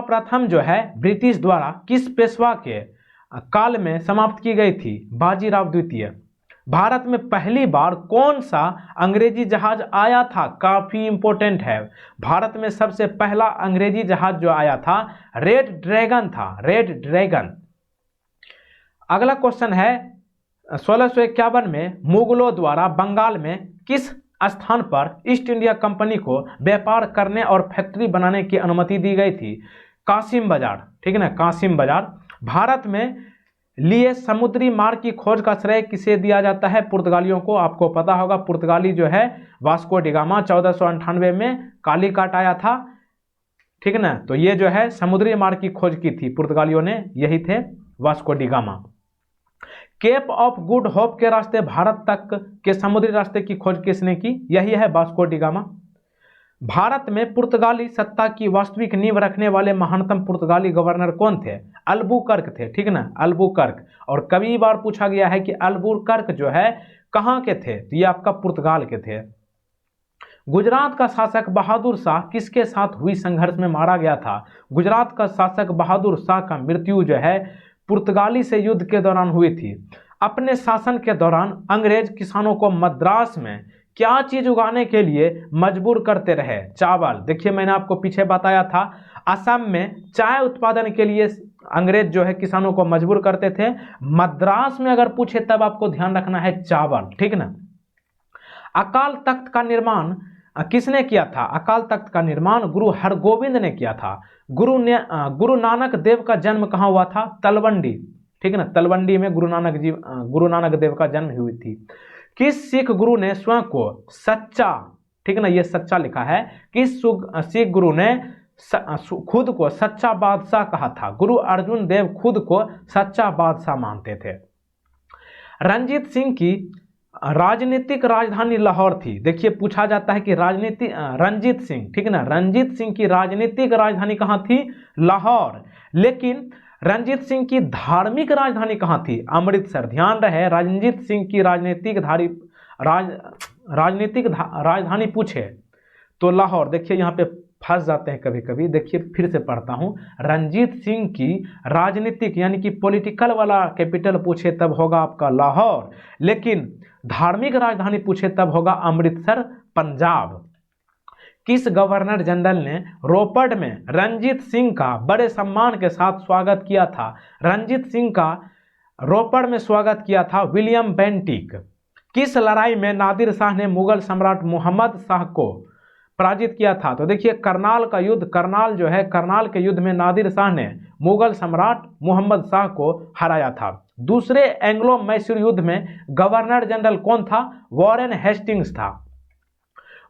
प्रथम जो है ब्रिटिश द्वारा किस पेशवा के काल में समाप्त की गई थी? बाजीराव द्वितीय। भारत में पहली बार कौन सा अंग्रेजी जहाज आया था? काफी इंपॉर्टेंट है। भारत में सबसे पहला अंग्रेजी जहाज जो आया था रेड ड्रैगन था, रेड ड्रैगन। अगला क्वेश्चन है 1651 में मुगलों द्वारा बंगाल में किस स्थान पर ईस्ट इंडिया कंपनी को व्यापार करने और फैक्ट्री बनाने की अनुमति दी गई थी? कासिम बाजार, ठीक है ना, कासिम बाजार। भारत में लिए समुद्री मार्ग की खोज का श्रेय किसे दिया जाता है? पुर्तगालियों को। आपको पता होगा पुर्तगाली जो है वास्को डी गामा 1498 में कालीकट आया था, ठीक है ना। तो ये जो है समुद्री मार्ग की खोज की थी पुर्तगालियों ने, यही थे Vasco da Gama. Cape of Good Hope के रास्ते भारत तक के समुद्री रास्ते की खोज किसने की? यही है वास्को डी गामा। भारत में पुर्तगाली सत्ता की वास्तविक नींव रखने वाले महानतम पुर्तगाली गवर्नर कौन थे? अल्बुकर्क थे, ठीक ना, अल्बुकर्क। और कई बार पूछा गया है कि अल्बुकर्क जो है कहाँ के थे? तो ये आपका पुर्तगाल के थे। गुजरात का शासक बहादुर शाह किसके साथ हुई संघर्ष में मारा गया था? गुजरात का शासक बहादुर शाह का मृत्यु जो है पुर्तगाली से युद्ध के दौरान हुई थी। अपने शासन के दौरान अंग्रेज किसानों को मद्रास में क्या चीज उगाने के लिए मजबूर करते रहे? चावल। देखिए मैंने आपको पीछे बताया था असम में चाय उत्पादन के लिए अंग्रेज जो है किसानों को मजबूर करते थे। मद्रास में अगर पूछे तब आपको ध्यान रखना है चावल, ठीक ना। अकाल तख्त का निर्माण किसने किया था? अकाल तख्त का निर्माण गुरु हरगोविंद ने किया था। गुरु नानक देव का जन्म कहाँ हुआ था? तलवंडी। ठीक है ना, तलवंडी में गुरु नानक देव का जन्म हुई थी। किस सिख गुरु ने स्वयं को सच्चा, ठीक है ना, ये सच्चा लिखा है, किस सिख गुरु ने खुद को सच्चा बादशाह कहा था? गुरु अर्जुन देव खुद को सच्चा बादशाह मानते थे। रंजीत सिंह की राजनीतिक राजधानी लाहौर थी। देखिए पूछा जाता है कि रंजीत सिंह, ठीक है ना, रंजीत सिंह की राजनीतिक राजधानी कहाँ थी? लाहौर। लेकिन रंजीत सिंह की धार्मिक राजधानी कहाँ थी? अमृतसर। ध्यान रहे, रंजीत सिंह की राजनीतिक राजधानी पूछे तो लाहौर। देखिए यहाँ पे फंस जाते हैं कभी कभी। देखिए फिर से पढ़ता हूँ, रंजीत सिंह की राजनीतिक यानी कि पॉलिटिकल वाला कैपिटल पूछे तब होगा आपका लाहौर, लेकिन धार्मिक राजधानी पूछे तब होगा अमृतसर, पंजाब। किस गवर्नर जनरल ने रोपड़ में रंजीत सिंह का बड़े सम्मान के साथ स्वागत किया था? रंजीत सिंह का रोपड़ में स्वागत किया था विलियम बेंटिक। किस लड़ाई में नादिर शाह ने मुगल सम्राट मोहम्मद शाह को पराजित किया था? तो देखिए करनाल का युद्ध, करनाल के युद्ध में नादिर शाह ने मुगल सम्राट मोहम्मद शाह को हराया था। दूसरे एंग्लो मैसूर युद्ध में गवर्नर जनरल कौन था? वॉरेन हेस्टिंग्स था।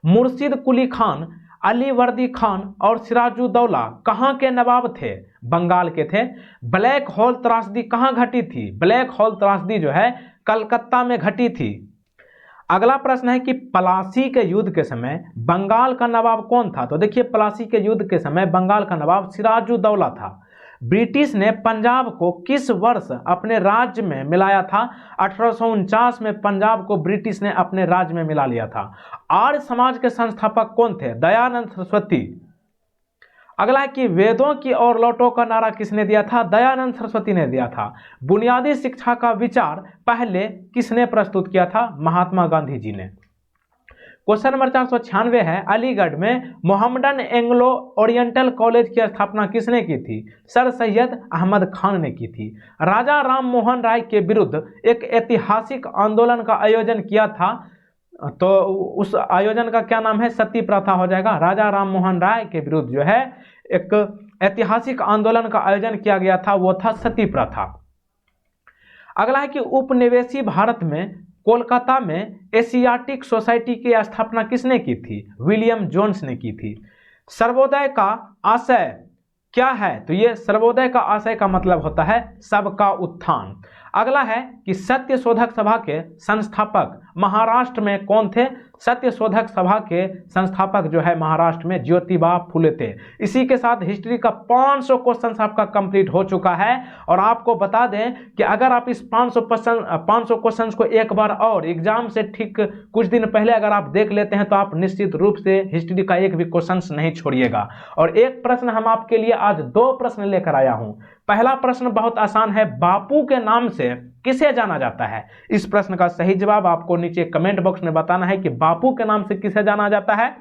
मुर्शिद कुली खान, अली वर्दी खान और सिराजुद्दौला कहाँ के नवाब थे? बंगाल के थे। ब्लैक होल त्रासदी कहाँ घटी थी? ब्लैक होल त्रासदी जो है कलकत्ता में घटी थी। अगला प्रश्न है कि प्लासी के युद्ध के समय बंगाल का नवाब कौन था? तो देखिए प्लासी के युद्ध के समय बंगाल का नवाब सिराजुद्दौला था। ब्रिटिश ने पंजाब को किस वर्ष अपने राज्य में मिलाया था? 1849 में पंजाब को ब्रिटिश ने अपने राज्य में मिला लिया था। आर्य समाज के संस्थापक कौन थे? दयानंद सरस्वती। अगला है कि वेदों की ओर लौटो का नारा किसने दिया था? दयानंद सरस्वती ने दिया था। बुनियादी शिक्षा का विचार पहले किसने प्रस्तुत किया था? महात्मा गांधी जी ने। क्वेश्चन नंबर 496 है, अलीगढ़ में मोहम्मडन एंग्लो ओरिएंटल कॉलेज की स्थापना किसने की थी? सर सैयद अहमद खान ने की थी। राजा राम मोहन राय के विरुद्ध एक ऐतिहासिक आंदोलन का आयोजन किया था, तो उस आयोजन का क्या नाम है? सती प्रथा हो जाएगा। राजा राम मोहन राय के विरुद्ध जो है एक ऐतिहासिक आंदोलन का आयोजन किया गया था, वो था सती प्रथा। अगला है कि उपनिवेशी भारत में कोलकाता में एशियाटिक सोसाइटी की स्थापना किसने की थी? विलियम जोन्स ने की थी। सर्वोदय का आशय क्या है? तो ये सर्वोदय का आशय का मतलब होता है सबका उत्थान। अगला है कि सत्य शोधक सभा के संस्थापक महाराष्ट्र में कौन थे? सत्य शोधक सभा के संस्थापक जो है महाराष्ट्र में ज्योतिबा फुले थे। इसी के साथ हिस्ट्री का 500 क्वेश्चन आपका कंप्लीट हो चुका है। और आपको बता दें कि अगर आप इस 500 क्वेश्चन को एक बार और एग्जाम से ठीक कुछ दिन पहले अगर आप देख लेते हैं तो आप निश्चित रूप से हिस्ट्री का एक भी क्वेश्चन नहीं छोड़िएगा। और एक प्रश्न हम आपके लिए आज 2 प्रश्न लेकर आया हूं। पहला प्रश्न बहुत आसान है, बापू के नाम से किसे जाना जाता है? इस प्रश्न का सही जवाब आपको नीचे कमेंट बॉक्स में बताना है कि बापू के नाम से किसे जाना जाता है।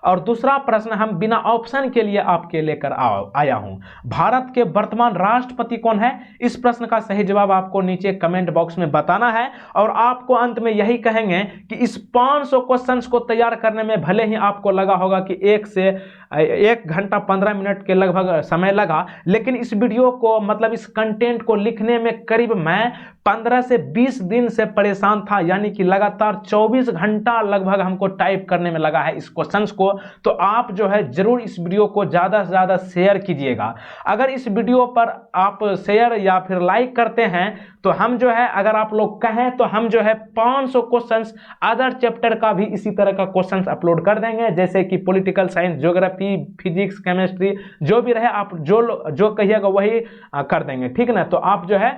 और दूसरा प्रश्न हम बिना ऑप्शन के लिए आपके लेकर आया हूं, भारत के वर्तमान राष्ट्रपति कौन है? इस प्रश्न का सही जवाब आपको नीचे कमेंट बॉक्स में बताना है। और आपको अंत में यही कहेंगे कि इस 500 क्वेश्चंस को तैयार करने में भले ही आपको लगा होगा कि 1 घंटा 15 मिनट के लगभग समय लगा, लेकिन इस वीडियो को मतलब इस कंटेंट को लिखने में करीब मैं 15 से 20 दिन से परेशान था, यानी कि लगातार 24 घंटा लगभग हमको टाइप करने में लगा है इस क्वेश्चंस को। तो आप जो है जरूर इस वीडियो को ज़्यादा से ज़्यादा शेयर कीजिएगा। अगर इस वीडियो पर आप शेयर या फिर लाइक करते हैं तो हम जो है, अगर आप लोग कहें तो हम जो है 500 क्वेश्चंस अदर चैप्टर का भी इसी तरह का क्वेश्चंस अपलोड कर देंगे, जैसे कि political science, geography, physics, chemistry, जो भी रहे आप जो कहिएगा वही कर देंगे, ठीक है ना। तो आप जो है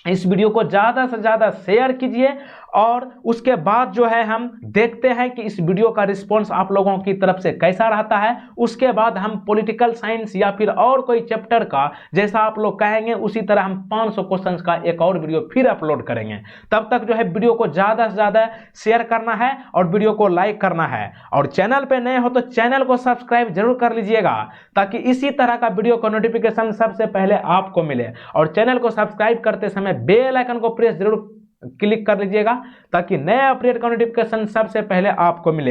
इस वीडियो को ज़्यादा से ज़्यादा शेयर कीजिए। और उसके बाद जो है हम देखते हैं कि इस वीडियो का रिस्पॉन्स आप लोगों की तरफ से कैसा रहता है। उसके बाद हम पॉलिटिकल साइंस या फिर और कोई चैप्टर का जैसा आप लोग कहेंगे उसी तरह हम 500 क्वेश्चंस का एक और वीडियो फिर अपलोड करेंगे। तब तक जो है वीडियो को ज़्यादा से ज़्यादा शेयर करना है और वीडियो को लाइक करना है। और चैनल पर नए हो तो चैनल को सब्सक्राइब जरूर कर लीजिएगा, ताकि इसी तरह का वीडियो का नोटिफिकेशन सबसे पहले आपको मिले। और चैनल को सब्सक्राइब करते समय बेल आइकन को प्रेस जरूर क्लिक कर लीजिएगा, ताकि नए अपडेट का नोटिफिकेशन सबसे पहले आपको मिले।